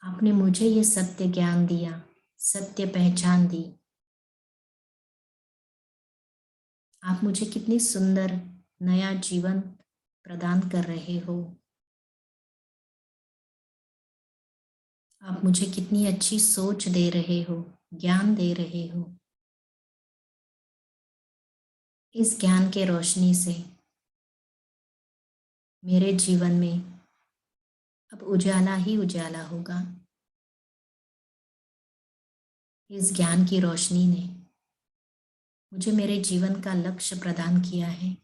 आपने मुझे ये सत्य ज्ञान दिया, सत्य पहचान दी। आप मुझे कितनी सुंदर नया जीवन प्रदान कर रहे हो। आप मुझे कितनी अच्छी सोच दे रहे हो, ज्ञान दे रहे हो। इस ज्ञान के रोशनी से मेरे जीवन में अब उजाला ही उजाला होगा। इस ज्ञान की रोशनी ने मुझे मेरे जीवन का लक्ष्य प्रदान किया है।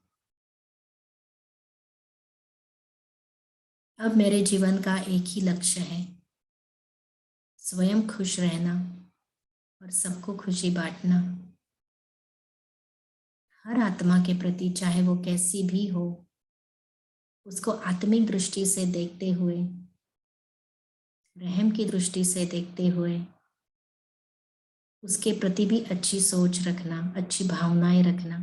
अब मेरे जीवन का एक ही लक्ष्य है, स्वयं खुश रहना और सबको खुशी बांटना। हर आत्मा के प्रति, चाहे वो कैसी भी हो, उसको आत्मिक दृष्टि से देखते हुए, रहम की दृष्टि से देखते हुए उसके प्रति भी अच्छी सोच रखना, अच्छी भावनाएं रखना।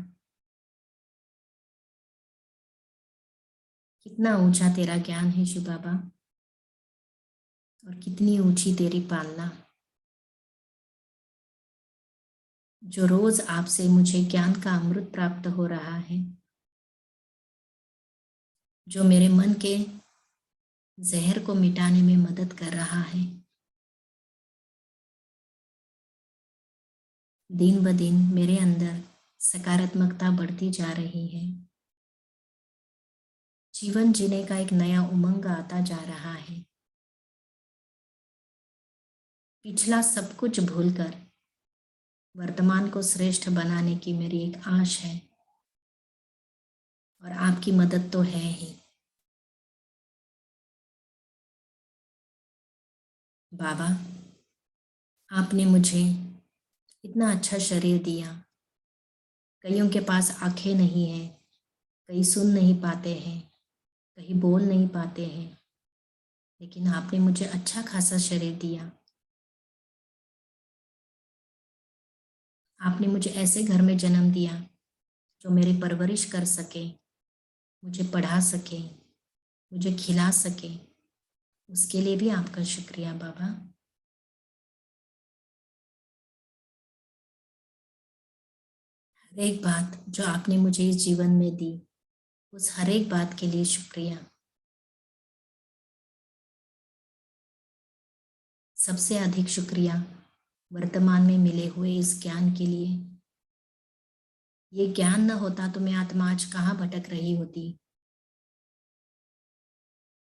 कितना ऊंचा तेरा ज्ञान है शिव बाबा, और कितनी ऊंची तेरी पालना। जो रोज आपसे मुझे ज्ञान का अमृत प्राप्त हो रहा है, जो मेरे मन के जहर को मिटाने में मदद कर रहा है। दिन ब दिन मेरे अंदर सकारात्मकता बढ़ती जा रही है। जीवन जीने का एक नया उमंग आता जा रहा है। पिछला सब कुछ भूलकर वर्तमान को श्रेष्ठ बनाने की मेरी एक आश है और आपकी मदद तो है ही। बाबा, आपने मुझे इतना अच्छा शरीर दिया। कईयों के पास आंखें नहीं हैं, कई सुन नहीं पाते हैं, कहीं बोल नहीं पाते हैं, लेकिन आपने मुझे अच्छा खासा शरीर दिया। आपने मुझे ऐसे घर में जन्म दिया जो मेरी परवरिश कर सके, मुझे पढ़ा सके, मुझे खिला सके। उसके लिए भी आपका शुक्रिया बाबा। हर एक बात जो आपने मुझे इस जीवन में दी, उस हर एक बात के लिए शुक्रिया। सबसे अधिक शुक्रिया वर्तमान में मिले हुए इस ज्ञान के लिए। ये ज्ञान न होता तो मैं आत्मा आज कहाँ भटक रही होती,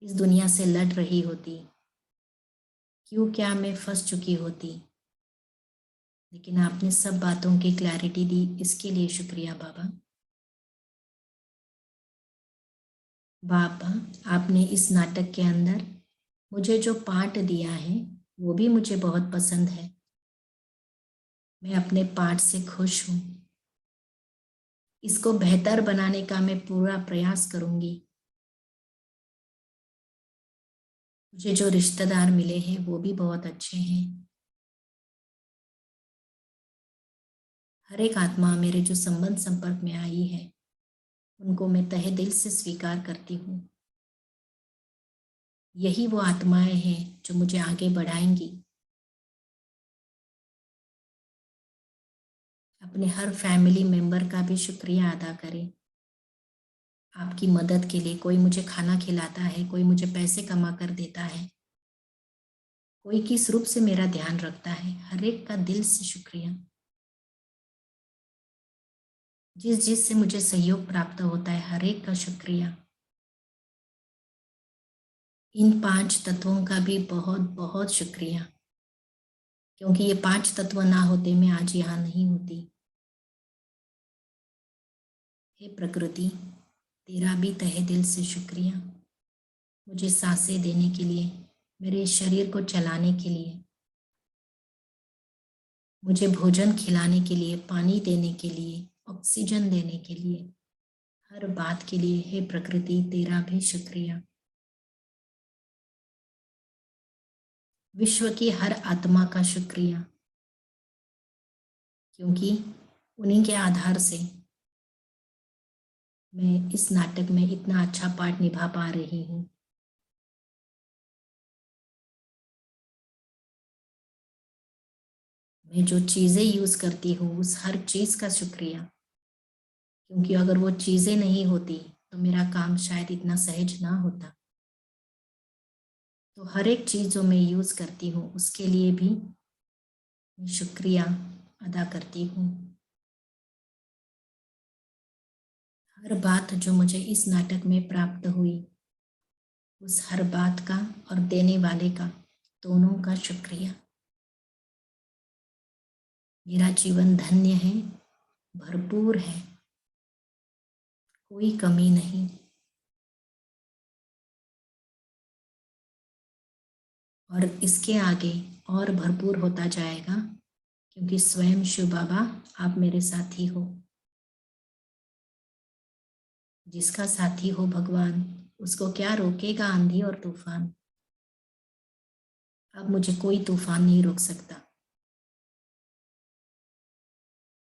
इस दुनिया से लड़ रही होती, क्यों क्या मैं फंस चुकी होती। लेकिन आपने सब बातों की क्लैरिटी दी, इसके लिए शुक्रिया बाबा। बाबा, आपने इस नाटक के अंदर मुझे जो पार्ट दिया है वो भी मुझे बहुत पसंद है। मैं अपने पार्ट से खुश हूँ। इसको बेहतर बनाने का मैं पूरा प्रयास करूंगी। मुझे जो रिश्तेदार मिले हैं वो भी बहुत अच्छे हैं। हर एक आत्मा मेरे जो संबंध संपर्क में आई है उनको मैं तहे दिल से स्वीकार करती हूँ। यही वो आत्माएं हैं जो मुझे आगे बढ़ाएंगी। अपने हर फैमिली मेंबर का भी शुक्रिया अदा करें। आपकी मदद के लिए कोई मुझे खाना खिलाता है, कोई मुझे पैसे कमा कर देता है, कोई किस रूप से मेरा ध्यान रखता है। हर एक का दिल से शुक्रिया। जिस जिस से मुझे सहयोग प्राप्त होता है, हर एक का शुक्रिया। इन 5 तत्वों का भी बहुत बहुत शुक्रिया, क्योंकि ये 5 तत्व ना होते मैं आज यहाँ नहीं होती। हे प्रकृति, तेरा भी तहे दिल से शुक्रिया। मुझे सांसें देने के लिए, मेरे शरीर को चलाने के लिए, मुझे भोजन खिलाने के लिए, पानी देने के लिए, ऑक्सीजन देने के लिए, हर बात के लिए हे प्रकृति तेरा भी शुक्रिया। विश्व की हर आत्मा का शुक्रिया, क्योंकि उन्हीं के आधार से मैं इस नाटक में इतना अच्छा पार्ट निभा पा रही हूँ। मैं जो चीज़ें यूज़ करती हूँ उस हर चीज़ का शुक्रिया, क्योंकि अगर वो चीज़ें नहीं होती तो मेरा काम शायद इतना सहज ना होता। तो हर एक चीज़ जो मैं यूज़ करती हूँ उसके लिए भी मैं शुक्रिया अदा करती हूँ। हर बात जो मुझे इस नाटक में प्राप्त हुई, उस हर बात का और देने वाले का, दोनों का शुक्रिया। मेरा जीवन धन्य है, भरपूर है, कोई कमी नहीं। और इसके आगे और भरपूर होता जाएगा, क्योंकि स्वयं शिव बाबा आप मेरे साथी हो। जिसका साथी हो भगवान, उसको क्या रोकेगा आंधी और तूफान। अब मुझे कोई तूफान नहीं रोक सकता।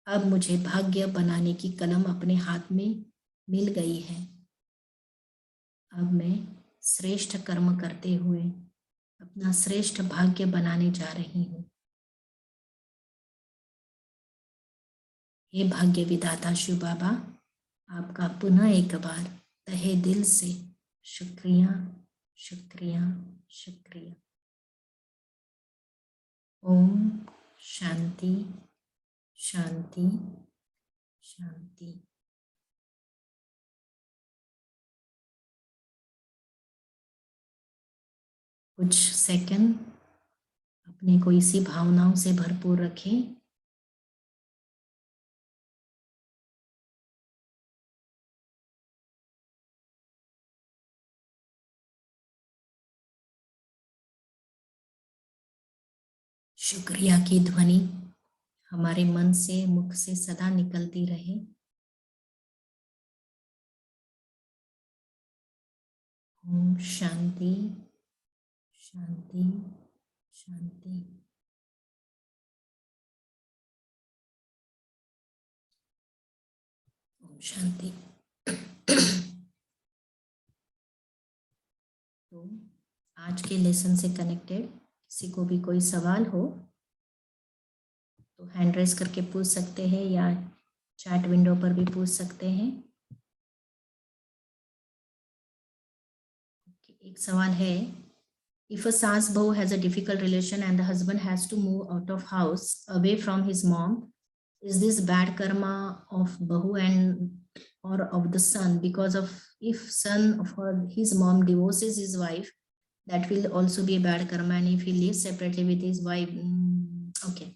अब मुझे भाग्य बनाने की कलम अपने हाथ में मिल गई है। अब मैं श्रेष्ठ कर्म करते हुए अपना श्रेष्ठ भाग्य बनाने जा रही हूँ। हे भाग्य विधाता शिव बाबा, आपका पुनः एक बार तहे दिल से शुक्रिया, शुक्रिया, शुक्रिया। ओम शांति, शांति शांति। कुछ सेकंड अपने को इसी भावनाओं से भरपूर रखें। शुक्रिया की ध्वनि हमारे मन से, मुख से सदा निकलती रहे। ओम शांति शांति शांति। ओम शांति। तो आज के लेसन से कनेक्टेड किसी को भी कोई सवाल हो तो हैंड रेस करके पूछ सकते हैं या चैट विंडो पर भी पूछ सकते हैं। एक सवाल है, if a सास बहू has a difficult relation and the husband has to move out of house away from his mom, is this bad karma of bahu and or of the son? Because of if son of his mom divorces his wife, that will also be a bad karma, and if he lives separately with his wife, okay,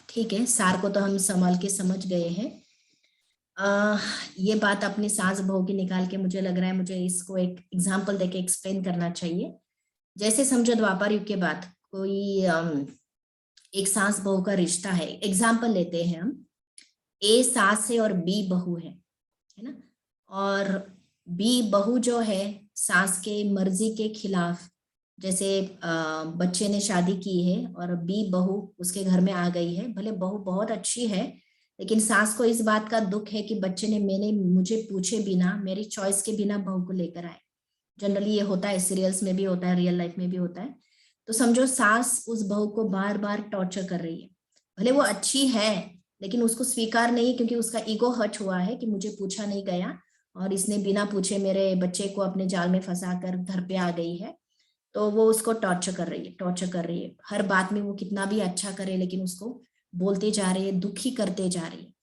ठीक है। सार को तो हम संभाल के समझ गए हैं। ये बात अपनी सास बहू की निकाल के मुझे लग रहा है मुझे इसको एक एग्जाम्पल देके एक्सप्लेन करना चाहिए। जैसे समझो द्वापर युग के बाद कोई एक सास बहू का रिश्ता है। एग्जाम्पल लेते हैं हम, ए सास है और बी बहू है ना। और बी बहू जो है सास के मर्जी के खिलाफ, जैसे बच्चे ने शादी की है और बी बहू उसके घर में आ गई है। भले बहू बहुत अच्छी है लेकिन सास को इस बात का दुख है कि बच्चे ने मुझे पूछे बिना, मेरी चॉइस के बिना बहू को लेकर आए। जनरली ये होता है, सीरियल्स में भी होता है, रियल लाइफ में भी होता है। तो समझो सास उस बहू को बार बार टॉर्चर कर रही है। भले वो अच्छी है लेकिन उसको स्वीकार नहीं, क्योंकि उसका ईगो हर्ट हुआ है कि मुझे पूछा नहीं गया और इसने बिना पूछे मेरे बच्चे को अपने जाल में फंसा कर घर पे आ गई है। तो वो उसको टॉर्चर कर रही है। हर बात में वो कितना भी अच्छा करे लेकिन उसको बोलते जा रही है, दुखी करते जा रही है।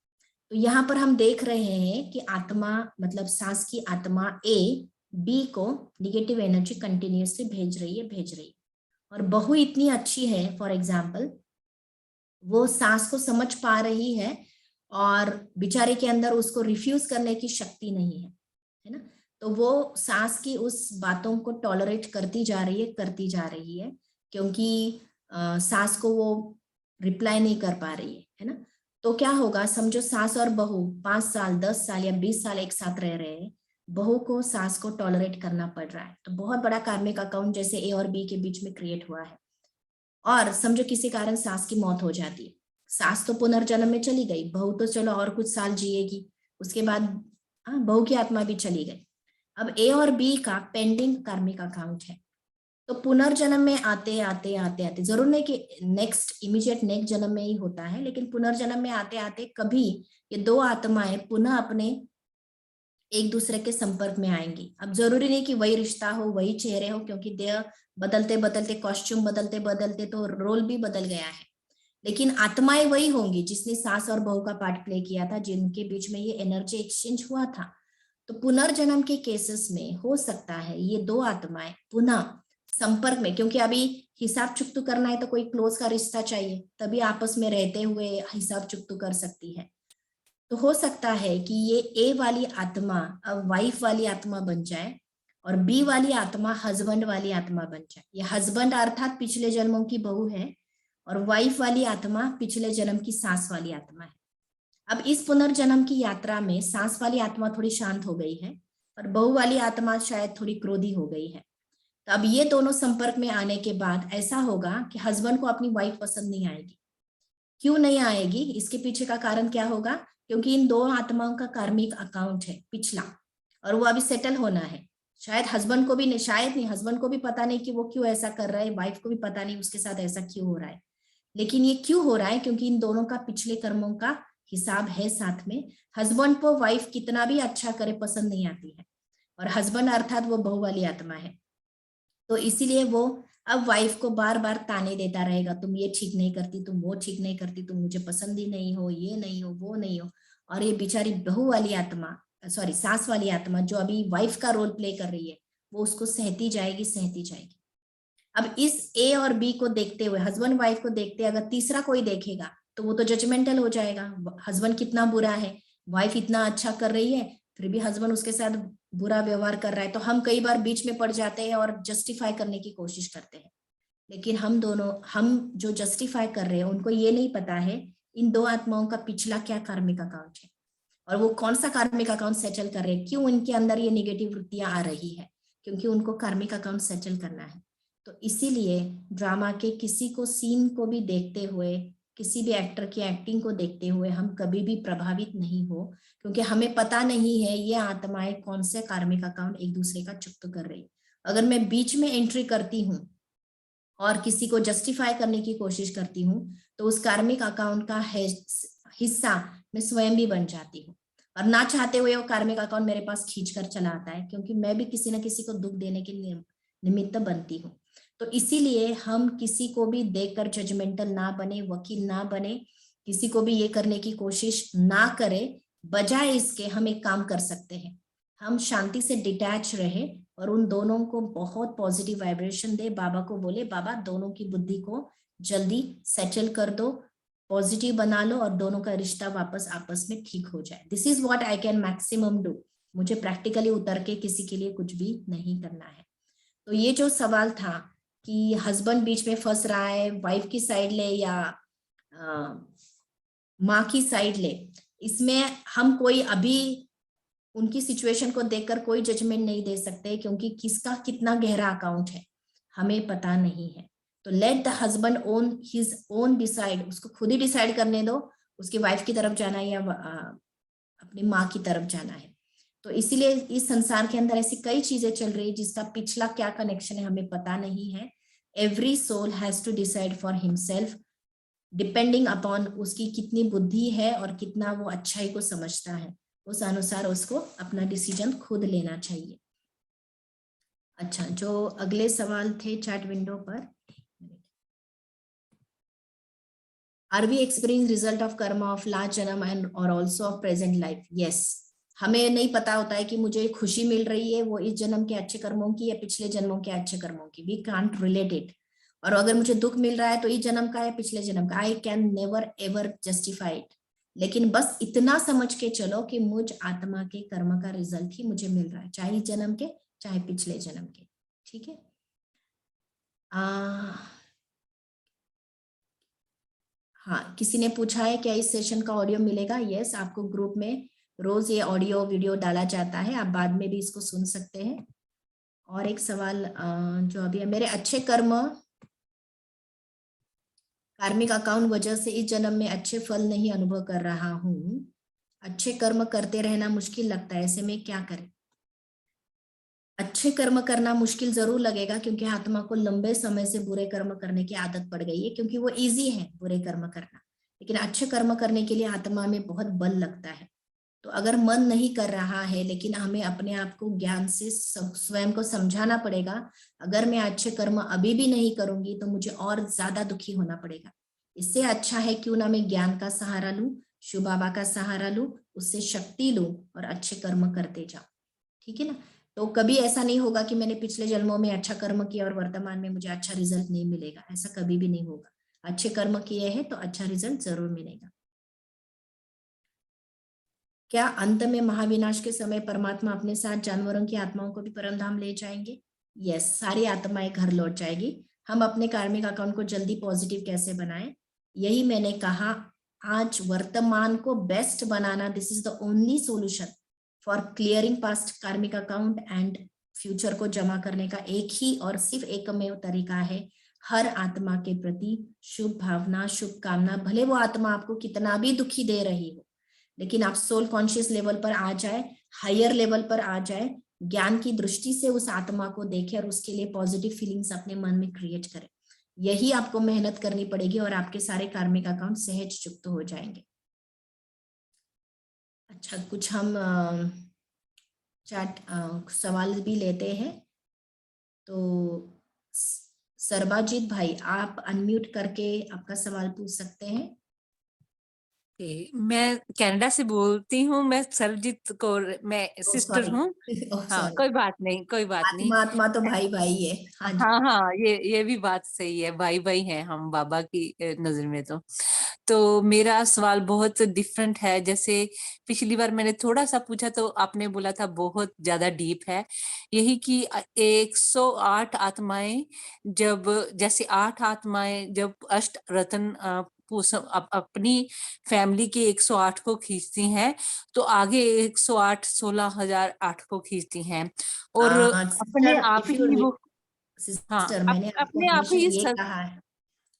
तो यहाँ पर हम देख रहे हैं कि आत्मा मतलब सास की आत्मा ए बी को निगेटिव एनर्जी कंटिन्यूअसली भेज रही है। और बहू इतनी अच्छी है, फॉर एग्जाम्पल वो सास को समझ पा रही है और बेचारे के अंदर उसको रिफ्यूज करने की शक्ति नहीं है ना। तो वो सास की उस बातों को टॉलरेट करती जा रही है क्योंकि सास को वो रिप्लाई नहीं कर पा रही है ना। तो क्या होगा, समझो सास और बहू 5 साल 10 साल या 20 साल एक साथ रह रहे हैं, बहू को सास को टॉलरेट करना पड़ रहा है। तो बहुत बड़ा कार्मिक अकाउंट जैसे ए और बी के बीच में क्रिएट हुआ है। और समझो किसी कारण सास की मौत हो जाती है, सास तो पुनर्जन्म में चली गई, बहू तो चलो और कुछ साल जिएगी, उसके बाद बहू की आत्मा भी चली गई। अब ए और बी का पेंडिंग कार्मिक अकाउंट है। तो पुनर्जन्म में आते आते जरूर नहीं कि इमीडिएट नेक्स्ट जन्म में ही होता है, लेकिन पुनर्जन्म में आते आते कभी ये दो आत्माएं पुनः अपने एक दूसरे के संपर्क में आएंगी। अब जरूरी नहीं कि वही रिश्ता हो, वही चेहरे हो, क्योंकि देह बदलते बदलते, कॉस्ट्यूम बदलते बदलते तो रोल भी बदल गया है, लेकिन आत्माएं वही होंगी जिसने सास और बहू का पार्ट प्ले किया था, जिनके बीच में ये एनर्जी एक्सचेंज हुआ था। तो पुनर्जन्म के केसेस में हो सकता है ये दो आत्माएं पुनः संपर्क में, क्योंकि अभी हिसाब चुकतू करना है तो कोई क्लोज का रिश्ता चाहिए, तभी आपस में रहते हुए हिसाब चुकतू कर सकती है। तो हो सकता है कि ये ए वाली आत्मा अब वाइफ वाली आत्मा बन जाए और बी वाली आत्मा हस्बैंड वाली आत्मा बन जाए। ये हस्बैंड अर्थात पिछले जन्मों की बहू है और वाइफ वाली आत्मा पिछले जन्म की सास वाली आत्मा है। अब इस पुनर्जन्म की यात्रा में सास वाली आत्मा थोड़ी शांत हो गई है और बहू वाली आत्मा शायद थोड़ी क्रोधी हो गई है। तो अब ये दोनों संपर्क में आने के बाद ऐसा होगा कि हस्बैंड को अपनी वाइफ पसंद नहीं आएगी। क्यों नहीं आएगी, इसके पीछे का कारण क्या होगा, क्योंकि इन दो आत्माओं का कार्मिक अकाउंट है पिछला और वो अभी सेटल होना है। शायद हस्बैंड को भी नहीं, शायद नहीं, हस्बैंड को भी पता नहीं कि वो क्यों ऐसा कर रहा है, वाइफ को भी पता नहीं उसके साथ ऐसा क्यों हो रहा है, लेकिन ये क्यों हो रहा है, क्योंकि इन दोनों का पिछले कर्मों का हिसाब है साथ में। हस्बैंड को वाइफ कितना भी अच्छा करे पसंद नहीं आती है और हस्बैंड अर्थात वो बहू वाली आत्मा है। तो इसीलिए वो अब वाइफ को बार बार ताने देता रहेगा, तुम ये ठीक नहीं करती, तुम वो ठीक नहीं करती, तुम मुझे पसंद ही नहीं हो, ये नहीं हो, वो नहीं हो। और ये बेचारी बहू वाली आत्मा, सॉरी सास वाली आत्मा जो अभी वाइफ का रोल प्ले कर रही है, वो उसको सहती जाएगी, सहती जाएगी। अब इस ए और बी को देखते हुए, हस्बैंड वाइफ को देखते, अगर तीसरा कोई देखेगा तो वो तो जजमेंटल हो जाएगा, हस्बैंड कितना बुरा है, वाइफ इतना अच्छा कर रही है, फिर भी हस्बैंड उसके साथ बुरा व्यवहार कर रहा है। तो हम कई बार बीच में पड़ जाते हैं और जस्टिफाई करने की कोशिश करते हैं। लेकिन हम जो जस्टिफाई कर रहे हैं, उनको ये नहीं पता है इन दो आत्माओं का पिछला क्या कार्मिक अकाउंट है, और वो कौन सा कार्मिक अकाउंट सेटल कर रहे हैं, क्यों इनके अंदर ये निगेटिव वृत्तियां आ रही है, क्योंकि उनको कार्मिक अकाउंट सेटल करना है। तो इसीलिए ड्रामा के किसी को सीन को भी देखते हुए, किसी भी एक्टर की एक्टिंग को देखते हुए हम कभी भी प्रभावित नहीं हो, क्योंकि हमें पता नहीं है ये आत्माएं कौन से कार्मिक अकाउंट एक दूसरे का चुक्त कर रही है। अगर मैं बीच में एंट्री करती हूँ और किसी को जस्टिफाई करने की कोशिश करती हूँ, तो उस कार्मिक अकाउंट का हिस्सा मैं स्वयं भी बन जाती हूँ, और ना चाहते हुए वो कार्मिक अकाउंट मेरे पास खींच कर चला आता है, क्योंकि मैं भी किसी न किसी को दुख देने के निमित्त बनती हूँ। तो इसीलिए हम किसी को भी देखकर जजमेंटल ना बने, वकील ना बने, किसी को भी ये करने की कोशिश ना करें। बजाय इसके हम एक काम कर सकते हैं, हम शांति से डिटैच रहे और उन दोनों को बहुत पॉजिटिव वाइब्रेशन दे। बाबा को बोले, बाबा दोनों की बुद्धि को जल्दी सेटल कर दो, पॉजिटिव बना लो, और दोनों का रिश्ता वापस आपस में ठीक हो जाए। This is what I can maximum do. मुझे प्रैक्टिकली उतर के किसी के लिए कुछ भी नहीं करना है। तो ये जो सवाल था कि हस्बैंड बीच में फंस रहा है, वाइफ की साइड ले या माँ की साइड ले, इसमें हम कोई अभी उनकी सिचुएशन को देखकर कोई जजमेंट नहीं दे सकते, क्योंकि किसका कितना गहरा अकाउंट है हमें पता नहीं है। तो let the husband own his own decide, उसको खुद ही डिसाइड करने दो, उसकी वाइफ की तरफ जाना है या अपनी माँ की तरफ जाना है। तो इसीलिए इस संसार के अंदर ऐसी कई चीजें चल रही है जिसका पिछला क्या कनेक्शन है हमें पता नहीं है। Every soul has to decide for himself, depending upon उसकी कितनी बुद्धि है और कितना वो अच्छाई को समझता है, उस अनुसार उसको अपना डिसीजन खुद लेना चाहिए। अच्छा, जो अगले सवाल थे चैट विंडो पर, are we experience result of karma of last janma and और also of present life? Yes. हमें नहीं पता होता है कि मुझे खुशी मिल रही है वो इस जन्म के अच्छे कर्मों की या पिछले जन्मों के अच्छे कर्मों की, वी कांट रिलेट इट। और अगर मुझे दुख मिल रहा है तो इस जन्म का या पिछले जन्म का, I can never ever justify it. लेकिन बस इतना समझ के चलो कि मुझ आत्मा के कर्म का रिजल्ट ही मुझे मिल रहा है, चाहे इस जन्म के चाहे पिछले जन्म के। ठीक है। हाँ, किसी ने पूछा है क्या इस सेशन का ऑडियो मिलेगा? यस, आपको ग्रुप में रोज ये ऑडियो वीडियो डाला जाता है, आप बाद में भी इसको सुन सकते हैं। और एक सवाल जो अभी है, मेरे अच्छे कर्म कार्मिक अकाउंट वजह से इस जन्म में अच्छे फल नहीं अनुभव कर रहा हूँ, अच्छे कर्म करते रहना मुश्किल लगता है, ऐसे में क्या करें? अच्छे कर्म करना मुश्किल जरूर लगेगा, क्योंकि आत्मा को लंबे समय से बुरे कर्म करने की आदत पड़ गई है, क्योंकि वो इजी है बुरे कर्म करना। लेकिन अच्छे कर्म करने के लिए आत्मा में बहुत बल लगता है। तो अगर मन नहीं कर रहा है, लेकिन हमें अपने आप को ज्ञान से स्वयं को समझाना पड़ेगा, अगर मैं अच्छे कर्म अभी भी नहीं करूंगी तो मुझे और ज्यादा दुखी होना पड़ेगा। इससे अच्छा है क्यों ना मैं ज्ञान का सहारा लूं, शिव बाबा का सहारा लूं, उससे शक्ति लूं और अच्छे कर्म करते जाऊं। ठीक है ना? तो कभी ऐसा नहीं होगा कि मैंने पिछले जन्मों में अच्छा कर्म किया और वर्तमान में मुझे अच्छा रिजल्ट नहीं मिलेगा, ऐसा कभी भी नहीं होगा। अच्छे कर्म किए हैं तो अच्छा रिजल्ट जरूर मिलेगा। क्या अंत में महाविनाश के समय परमात्मा अपने साथ जानवरों की आत्माओं को भी परमधाम ले जाएंगे? यस, सारी आत्माएं घर लौट जाएगी। हम अपने कार्मिक अकाउंट को जल्दी पॉजिटिव कैसे बनाएं, यही मैंने कहा। आज वर्तमान को best banana, this is the only solution for clearing past कार्मिक अकाउंट एंड फ्यूचर को जमा करने का एक ही और सिर्फ एकमेव तरीका है, हर आत्मा के प्रति शुभ भावना, शुभकामना। भले वो आत्मा आपको कितना भी दुखी दे रही हो, लेकिन आप सोल कॉन्शियस लेवल पर आ जाए, हायर लेवल पर आ जाए, ज्ञान की दृष्टि से उस आत्मा को देखें और उसके लिए पॉजिटिव फीलिंग्स अपने मन में क्रिएट करें। यही आपको मेहनत करनी पड़ेगी और आपके सारे कार्मिक अकाउंट सहज चुक्त हो जाएंगे। अच्छा, कुछ हम चैट सवाल भी लेते हैं। तो सर्बाजीत भाई, आप अनम्यूट करके आपका सवाल पूछ सकते हैं। मैं कनाडा से बोलती हूँ। मैं सरजीत कौर, मैं ओह सिस्टर सॉरी, हूँ। ओह हाँ, सॉरी। कोई बात नहीं, कोई बात नहीं। आत्मा आत्मा तो भाई भाई है। हाँ जी। हाँ हाँ, ये भी बात सही है, भाई भाई हैं हम बाबा की नजर में। तो मेरा सवाल बहुत डिफरेंट है। जैसे पिछली बार मैंने थोड़ा सा पूछा तो आपने बोला था बहुत ज्यादा डीप है। यही कि 108 आत्माएं, जब जैसे 8 आत्माएं जब अष्ट रत्न अपनी फैमिली के 108 को खींचती हैं, तो आगे 108 16,008 को खींचती हैं। और अपने सिस्टर, आप इफ यू, ही वो, हाँ, सिस्टर, मैंने आपको अपने आप हमेशा ही ये कहा है।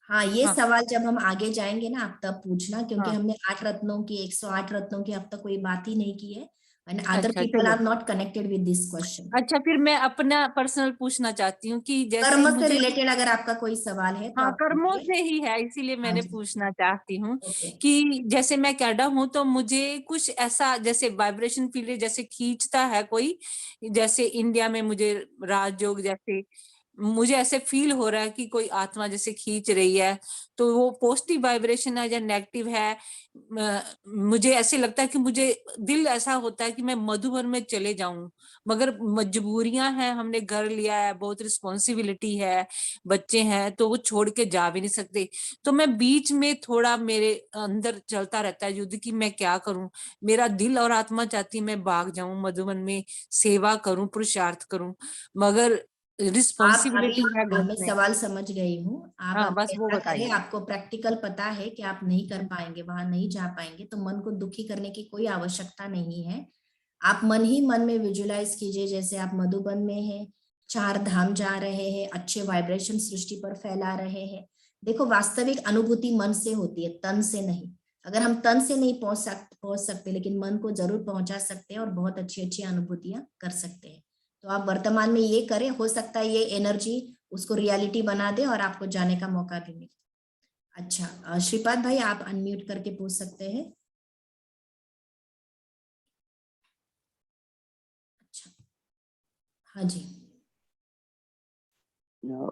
हाँ, ये हाँ सवाल जब हम आगे जाएंगे ना, आप तब पूछना, क्योंकि हाँ, हमने 8 रत्नों की, 108 रत्नों की अब तक कोई बात ही नहीं की है। एंड अदर अच्छा पीपल चलो। Are not connected with this question. अच्छा, फिर मैं अपना पर्सनल पूछना चाहती हूँ कि जैसे कर्म से मुझे, रिलेटेड अगर आपका कोई सवाल है तो हाँ, आप कर्मों पूछिए। से ही है, इसीलिए हाँ मैंने जी। पूछना चाहती हूँ ओके। कि जैसे मैं कैडा हूँ तो मुझे कुछ ऐसा जैसे वाइब्रेशन फील है, जैसे खींचता है कोई। जैसे इंडिया में मुझे राजयोग जैसे मुझे ऐसे फील हो रहा है कि कोई आत्मा जैसे खींच रही है। तो वो पॉजिटिव वाइब्रेशन है या नेगेटिव है? मुझे ऐसे लगता है कि मुझे दिल ऐसा होता है कि मैं मधुबन में चले जाऊं, मगर मजबूरियां हैं, हमने घर लिया है, बहुत रिस्पॉन्सिबिलिटी है, बच्चे हैं, तो वो छोड़ के जा भी नहीं सकते। तो मैं बीच में थोड़ा मेरे अंदर चलता रहता है युद्ध कि मैं क्या करूं। मेरा दिल और आत्मा चाहती है मैं भाग जाऊं मधुबन में, सेवा करूं, पुरुषार्थ करूं, मगर आप अभी, रिस्पॉन्सिबिलिटी है घर मैं में। सवाल समझ गई हूँ। आप हाँ, अभी बस वो ऐसा करें, बताइए। आपको प्रैक्टिकल पता है कि आप नहीं कर पाएंगे, वहां नहीं जा पाएंगे, तो मन को दुखी करने की कोई आवश्यकता नहीं है। आप मन ही मन में विजुलाइज कीजिए जैसे आप मधुबन में हैं, 4 धाम जा रहे हैं, अच्छे वाइब्रेशन सृष्टि पर फैला रहे हैं। देखो, वास्तविक अनुभूति मन से होती है, तन से नहीं। अगर हम तन से नहीं पहुंच सकते, लेकिन मन को जरूर पहुंचा सकते हैं और बहुत अच्छी अच्छी अनुभूतियां कर सकते हैं। तो आप वर्तमान में ये करें, हो सकता है ये एनर्जी उसको रियलिटी बना दे और आपको जाने का मौका भी मिले। अच्छा, श्रीपाद भाई, आप अनम्यूट करके पूछ सकते हैं। अच्छा, हाँ जी।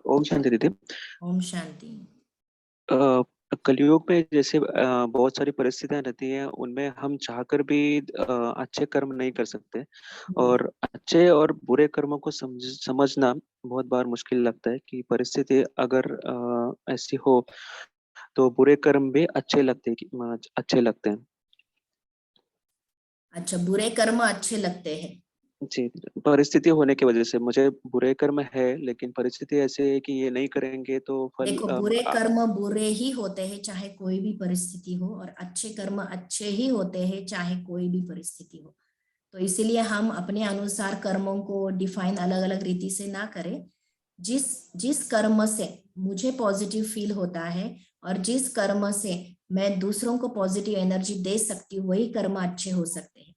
ओम शांति दीदी। ओम शांति। अ, कलयुग में जैसे बहुत सारी परिस्थितियां रहती हैं, उनमें हम चाहकर भी अच्छे कर्म नहीं कर सकते, और अच्छे और बुरे कर्मों को समझना बहुत बार मुश्किल लगता है कि परिस्थिति अगर ऐसी हो तो बुरे कर्म भी अच्छे लगते हैं। अच्छा, बुरे कर्म अच्छे लगते हैं। जी, परिस्थिति होने की वजह से मुझे बुरे कर्म है, लेकिन परिस्थिति ऐसे है कि ये नहीं करेंगे तो फल देखो, बुरे कर्म बुरे ही होते हैं चाहे कोई भी परिस्थिति हो, और अच्छे कर्म अच्छे ही होते हैं चाहे कोई भी परिस्थिति हो। तो इसीलिए हम अपने अनुसार कर्मों को डिफाइन अलग अलग रीति से ना करें। जिस जिस कर्म से मुझे पॉजिटिव फील होता है और जिस कर्म से मैं दूसरों को पॉजिटिव एनर्जी दे सकती हूँ, वही कर्म अच्छे हो सकते हैं।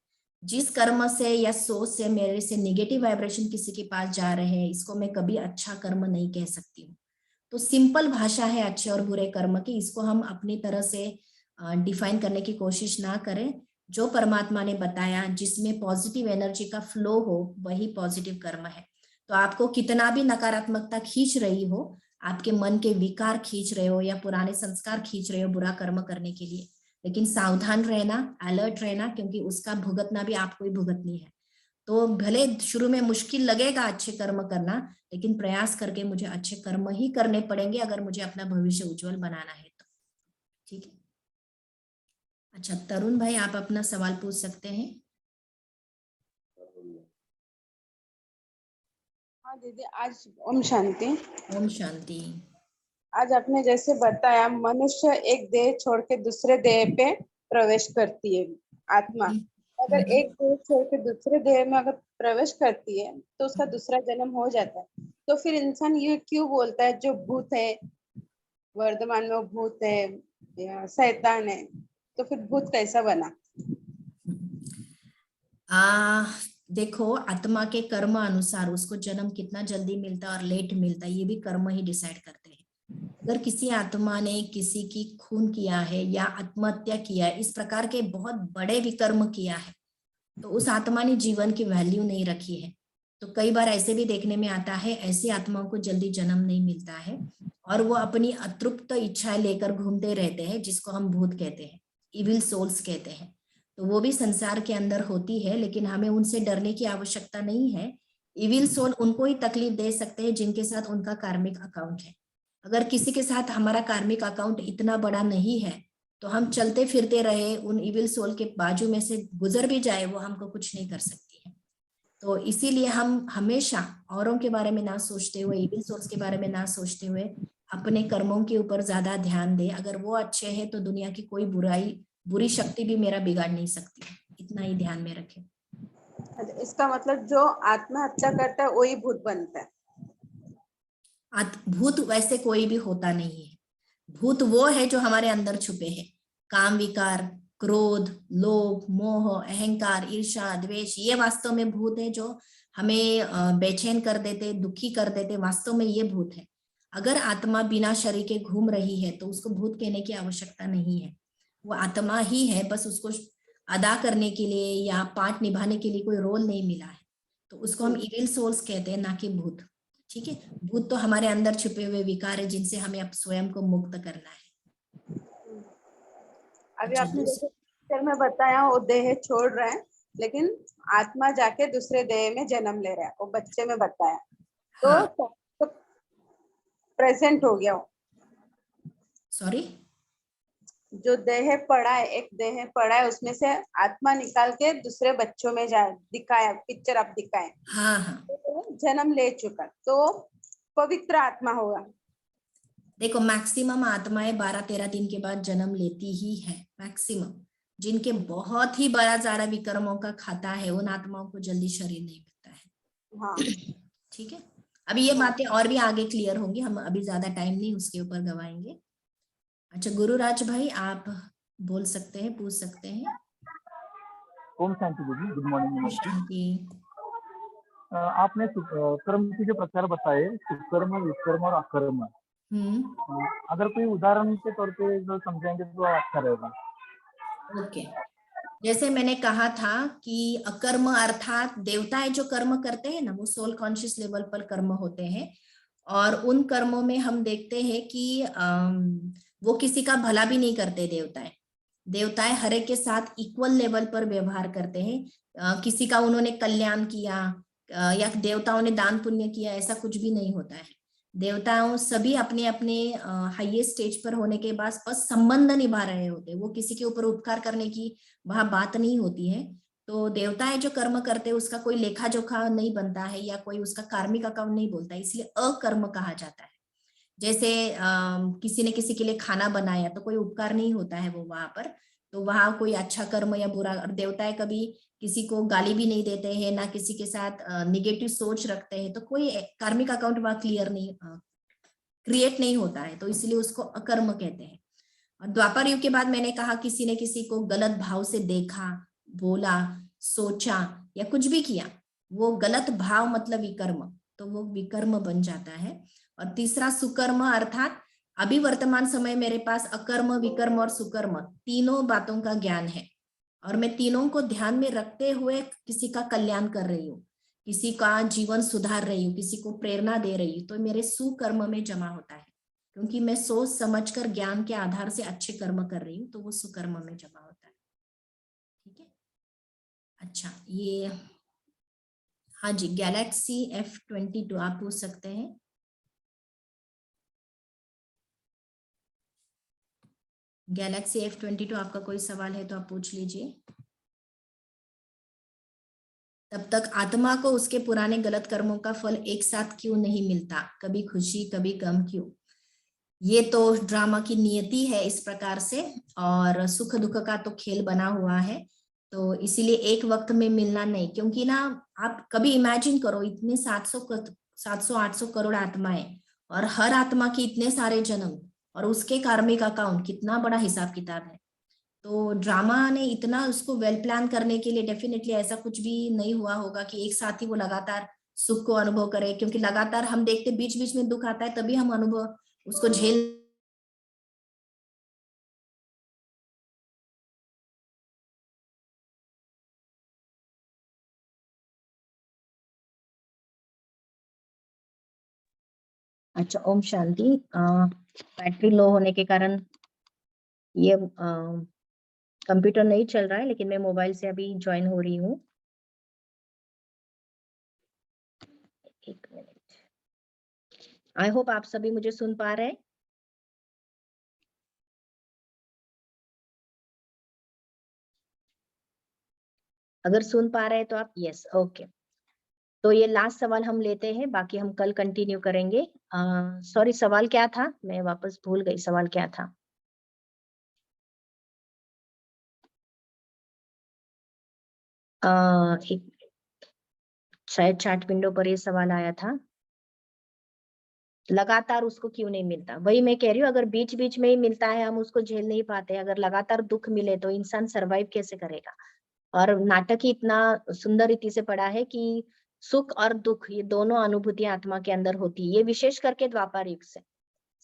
जिस कर्म से या सोच से मेरे से निगेटिव वाइब्रेशन किसी के पास जा रहे हैं, इसको मैं कभी अच्छा कर्म नहीं कह सकती हूँ। तो सिंपल भाषा है अच्छे और बुरे कर्म की, इसको हम अपनी तरह से डिफाइन करने की कोशिश ना करें। जो परमात्मा ने बताया, जिसमें पॉजिटिव एनर्जी का फ्लो हो, वही पॉजिटिव कर्म है। तो आपको कितना भी नकारात्मकता खींच रही हो, आपके मन के विकार खींच रहे हो या पुराने संस्कार खींच रहे हो बुरा कर्म करने के लिए, लेकिन सावधान रहना, अलर्ट रहना, क्योंकि उसका भुगतना भी आपको ही भुगतनी है। तो भले शुरू में मुश्किल लगेगा अच्छे कर्म करना, लेकिन प्रयास करके मुझे अच्छे कर्म ही करने पड़ेंगे अगर मुझे अपना भविष्य उज्जवल बनाना है तो। ठीक है। अच्छा, तरुण भाई, आप अपना सवाल पूछ सकते हैं। हाँ दीदी, आज ओम शांति। ओम शांति। आज आपने जैसे बताया, मनुष्य एक देह छोड़ के दूसरे देह पे प्रवेश करती है आत्मा। अगर एक देह छोड़ के दूसरे देह में अगर प्रवेश करती है तो उसका दूसरा जन्म हो जाता है। तो फिर इंसान ये क्यों बोलता है जो भूत है, वर्तमान में वो भूत है या शैतान है, तो फिर भूत कैसा बना? देखो, आत्मा के कर्म अनुसार उसको जन्म कितना जल्दी मिलता है और लेट मिलता है, ये भी कर्म ही डिसाइड करते हैं। अगर किसी आत्मा ने किसी की खून किया है या आत्महत्या किया है, इस प्रकार के बहुत बड़े विकर्म किया है, तो उस आत्मा ने जीवन की वैल्यू नहीं रखी है। तो कई बार ऐसे भी देखने में आता है, ऐसी आत्माओं को जल्दी जन्म नहीं मिलता है और वो अपनी अतृप्त इच्छाएं लेकर घूमते रहते हैं, जिसको हम भूत कहते हैं, इविल सोल्स कहते हैं। तो वो भी संसार के अंदर होती है, लेकिन हमें उनसे डरने की आवश्यकता नहीं है। इविल सोल उनको ही तकलीफ दे सकते हैं जिनके साथ उनका कार्मिक अकाउंट है। अगर किसी के साथ हमारा कार्मिक अकाउंट इतना बड़ा नहीं है तो हम चलते फिरते रहे, उन इविल सोल के बाजू में से गुजर भी जाए, वो हमको कुछ नहीं कर सकती है। तो इसीलिए हम हमेशा औरों के बारे में ना सोचते हुए, इविल सोल्स के बारे में ना सोचते हुए, अपने कर्मों के ऊपर ज्यादा ध्यान दे। अगर वो अच्छे हैं तो दुनिया की कोई बुरी शक्ति भी मेरा बिगाड़ नहीं सकती है, इतना ही ध्यान में रखें। इसका मतलब जो आत्महत्या करता है वही भूत बनता है। भूत वैसे कोई भी होता नहीं है। भूत वो है जो हमारे अंदर छुपे हैं। काम विकार, क्रोध, लोभ, मोह, अहंकार, ईर्ष्या, द्वेष, ये वास्तव में भूत है जो हमें बेचैन कर देते, दुखी कर देते। वास्तव में ये भूत है। अगर आत्मा बिना शरीर के घूम रही है तो उसको भूत कहने की आवश्यकता नहीं है। वो आत्मा ही है, बस उसको अदा करने के लिए या पार्ट निभाने के लिए कोई रोल नहीं मिला है, तो उसको हम इविल सोल्स कहते हैं, ना कि भूत। ठीक है, भूत तो हमारे अंदर छुपे हुए विकार है जिनसे हमें अब स्वयं को मुक्त करना है। अभी अच्छा, आपने जैसे पिक्चर में बताया वो देह छोड़ रहा है, लेकिन आत्मा जाके दूसरे देह में जन्म ले रहा है, वो बच्चे में बताया। हाँ, तो प्रेजेंट हो गया वो। सॉरी, जो देह पड़ा है, एक देह पड़ा है, उसमें से आत्मा निकाल के दूसरे बच्चों में जा दिखाया, पिक्चर आप दिखाए, हाँ हाँ। तो जन्म ले चुका, तो पवित्र आत्मा होगा। देखो, मैक्सिमम आत्माएं 12-13 दिन के बाद जन्म लेती ही है, मैक्सिमम। जिनके बहुत ही बड़ा ज्यादा विकर्मों का खाता है, उन आत्माओं को जल्दी शरीर नहीं मिलता है। हाँ ठीक है, अभी ये हाँ। बातें और भी आगे क्लियर होंगी, हम अभी ज्यादा टाइम नहीं उसके ऊपर गवाएंगे। अच्छा, गुरुराज भाई आप बोल सकते हैं, पूछ सकते हैं। ओम शांति दीदी, गुड मॉर्निंग, नमस्ते। शांति। आपने कर्म के जो प्रकार बताए, सुकर्म, विकर्म और अकर्म, अगर कोई उदाहरण के तौर पे जो समझाएंगे तो अच्छा रहेगा। ओके, जैसे मैंने कहा था कि अकर्म अर्थात देवताएं जो कर्म करते हैं ना, वो सोल कॉन्शियस लेवल पर कर्म होते हैं, और उन कर्मों में हम देखते हैं कि वो किसी का भला भी नहीं करते। देवताएं हर एक के साथ इक्वल लेवल पर व्यवहार करते हैं। किसी का उन्होंने कल्याण किया या देवताओं ने दान पुण्य किया, ऐसा कुछ भी नहीं होता है। देवताओं सभी अपने अपने हाईएस्ट स्टेज पर होने के बाद बस संबंध निभा रहे होते हैं, वो किसी के ऊपर उपकार करने की वहां बात नहीं होती है। तो देवताएं जो कर्म करते हैं उसका कोई लेखा जोखा नहीं बनता है या कोई उसका कार्मिक अकाउंट नहीं बोलता है, इसलिए अकर्म कहा जाता है। जैसे किसी ने किसी के लिए खाना बनाया तो कोई उपकार नहीं होता है वो वहां पर, तो वहां कोई अच्छा कर्म या बुरा। और देवताएं कभी किसी को गाली भी नहीं देते हैं, ना किसी के साथ निगेटिव सोच रखते हैं, तो कोई कार्मिक अकाउंट वहां क्लियर नहीं क्रिएट नहीं होता है, तो इसलिए उसको अकर्म कहते हैं। और द्वापर युग के बाद मैंने कहा किसी ने किसी को गलत भाव से देखा, बोला, सोचा या कुछ भी किया, वो गलत भाव मतलब विकर्म, तो वो विकर्म बन जाता है। और तीसरा सुकर्म, अर्थात अभी वर्तमान समय मेरे पास अकर्म, विकर्म और सुकर्म तीनों बातों का ज्ञान है, और मैं तीनों को ध्यान में रखते हुए किसी का कल्याण कर रही हूँ, किसी का जीवन सुधार रही हूँ, किसी को प्रेरणा दे रही हूँ, तो मेरे सुकर्म में जमा होता है, क्योंकि मैं सोच समझकर ज्ञान के आधार से अच्छे कर्म कर रही हूँ, तो वो सुकर्म में जमा होता है। ठीक है, अच्छा, ये हाँ जी, गैलेक्सी F22 आप पूछ सकते हैं। गैलेक्सी F22 आपका कोई सवाल है तो आप पूछ लीजिए। तब तक आत्मा को उसके पुराने गलत कर्मों का फल एक साथ क्यों नहीं मिलता, कभी खुशी कभी गम क्यों? ये तो ड्रामा की नियति है इस प्रकार से, और सुख दुख का तो खेल बना हुआ है, तो इसीलिए एक वक्त में मिलना नहीं। क्योंकि ना, आप कभी इमेजिन करो, इतने 700-800 करोड़ आत्माएं, और हर आत्मा के इतने सारे जन्म, और उसके कार्मिक अकाउंट, कितना बड़ा हिसाब किताब है। तो ड्रामा ने इतना उसको वेल प्लान करने के लिए डेफिनेटली ऐसा कुछ भी नहीं हुआ होगा कि एक साथ ही वो लगातार सुख को अनुभव करे, क्योंकि लगातार हम देखते बीच बीच में दुख आता है, तभी हम अनुभव उसको झेल अच्छा, ओम शांति। बैटरी लो होने के कारण ये कंप्यूटर नहीं चल रहा है, लेकिन मैं मोबाइल से अभी ज्वाइन हो रही हूँ। एक मिनट। आई होप आप सभी मुझे सुन पा रहे हैं। अगर सुन पा रहे हैं तो आप यस, ओके। तो ये लास्ट सवाल हम लेते हैं, बाकी हम कल कंटिन्यू करेंगे। सॉरी, सवाल क्या था? मैं वापस भूल गई, सवाल क्या था? एक शायद चैट विंडो पर ये सवाल आया था, लगातार उसको क्यों नहीं मिलता। वही मैं कह रही हूँ, अगर बीच बीच में ही मिलता है, हम उसको झेल नहीं पाते। अगर लगातार दुख मिले तो इंसान सरवाइव कैसे करेगा। और नाटक ही इतना सुंदर रीति से पढ़ा है कि सुख और दुख ये दोनों अनुभूतियां आत्मा के अंदर होती है। ये विशेष करके द्वापर युग से,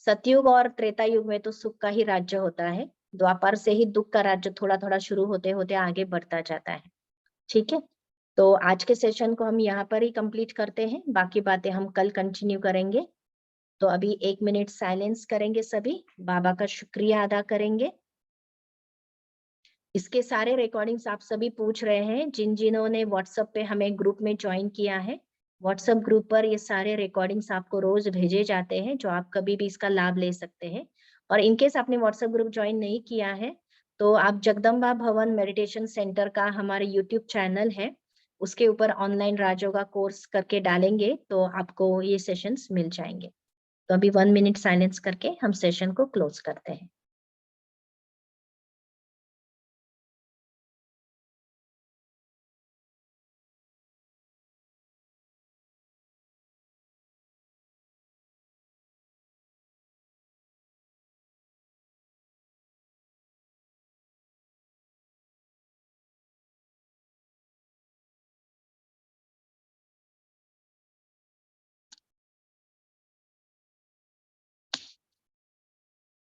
सतयुग और त्रेता युग में तो सुख का ही राज्य होता है। द्वापर से ही दुख का राज्य थोड़ा थोड़ा शुरू होते होते आगे बढ़ता जाता है। ठीक है, तो आज के सेशन को हम यहाँ पर ही कंप्लीट करते हैं, बाकी बातें हम कल कंटिन्यू करेंगे। तो अभी 1 मिनट साइलेंस करेंगे, सभी बाबा का शुक्रिया अदा करेंगे। इसके सारे रिकॉर्डिंग्स आप सभी पूछ रहे हैं, जिन जिन्होंने व्हाट्सएप पे हमें ग्रुप में ज्वाइन किया है। व्हाट्सएप ग्रुप पर ये सारे रिकॉर्डिंग्स आपको रोज भेजे जाते हैं, जो आप कभी भी इसका लाभ ले सकते हैं। और इनकेस आपने व्हाट्सएप ग्रुप ज्वाइन नहीं किया है, तो आप जगदम्बा भवन मेडिटेशन सेंटर का हमारे यूट्यूब चैनल है, उसके ऊपर ऑनलाइन राजयोगा कोर्स करके डालेंगे तो आपको ये सेशंस मिल जाएंगे। तो अभी 1 मिनट साइलेंस करके हम सेशन को क्लोज करते हैं।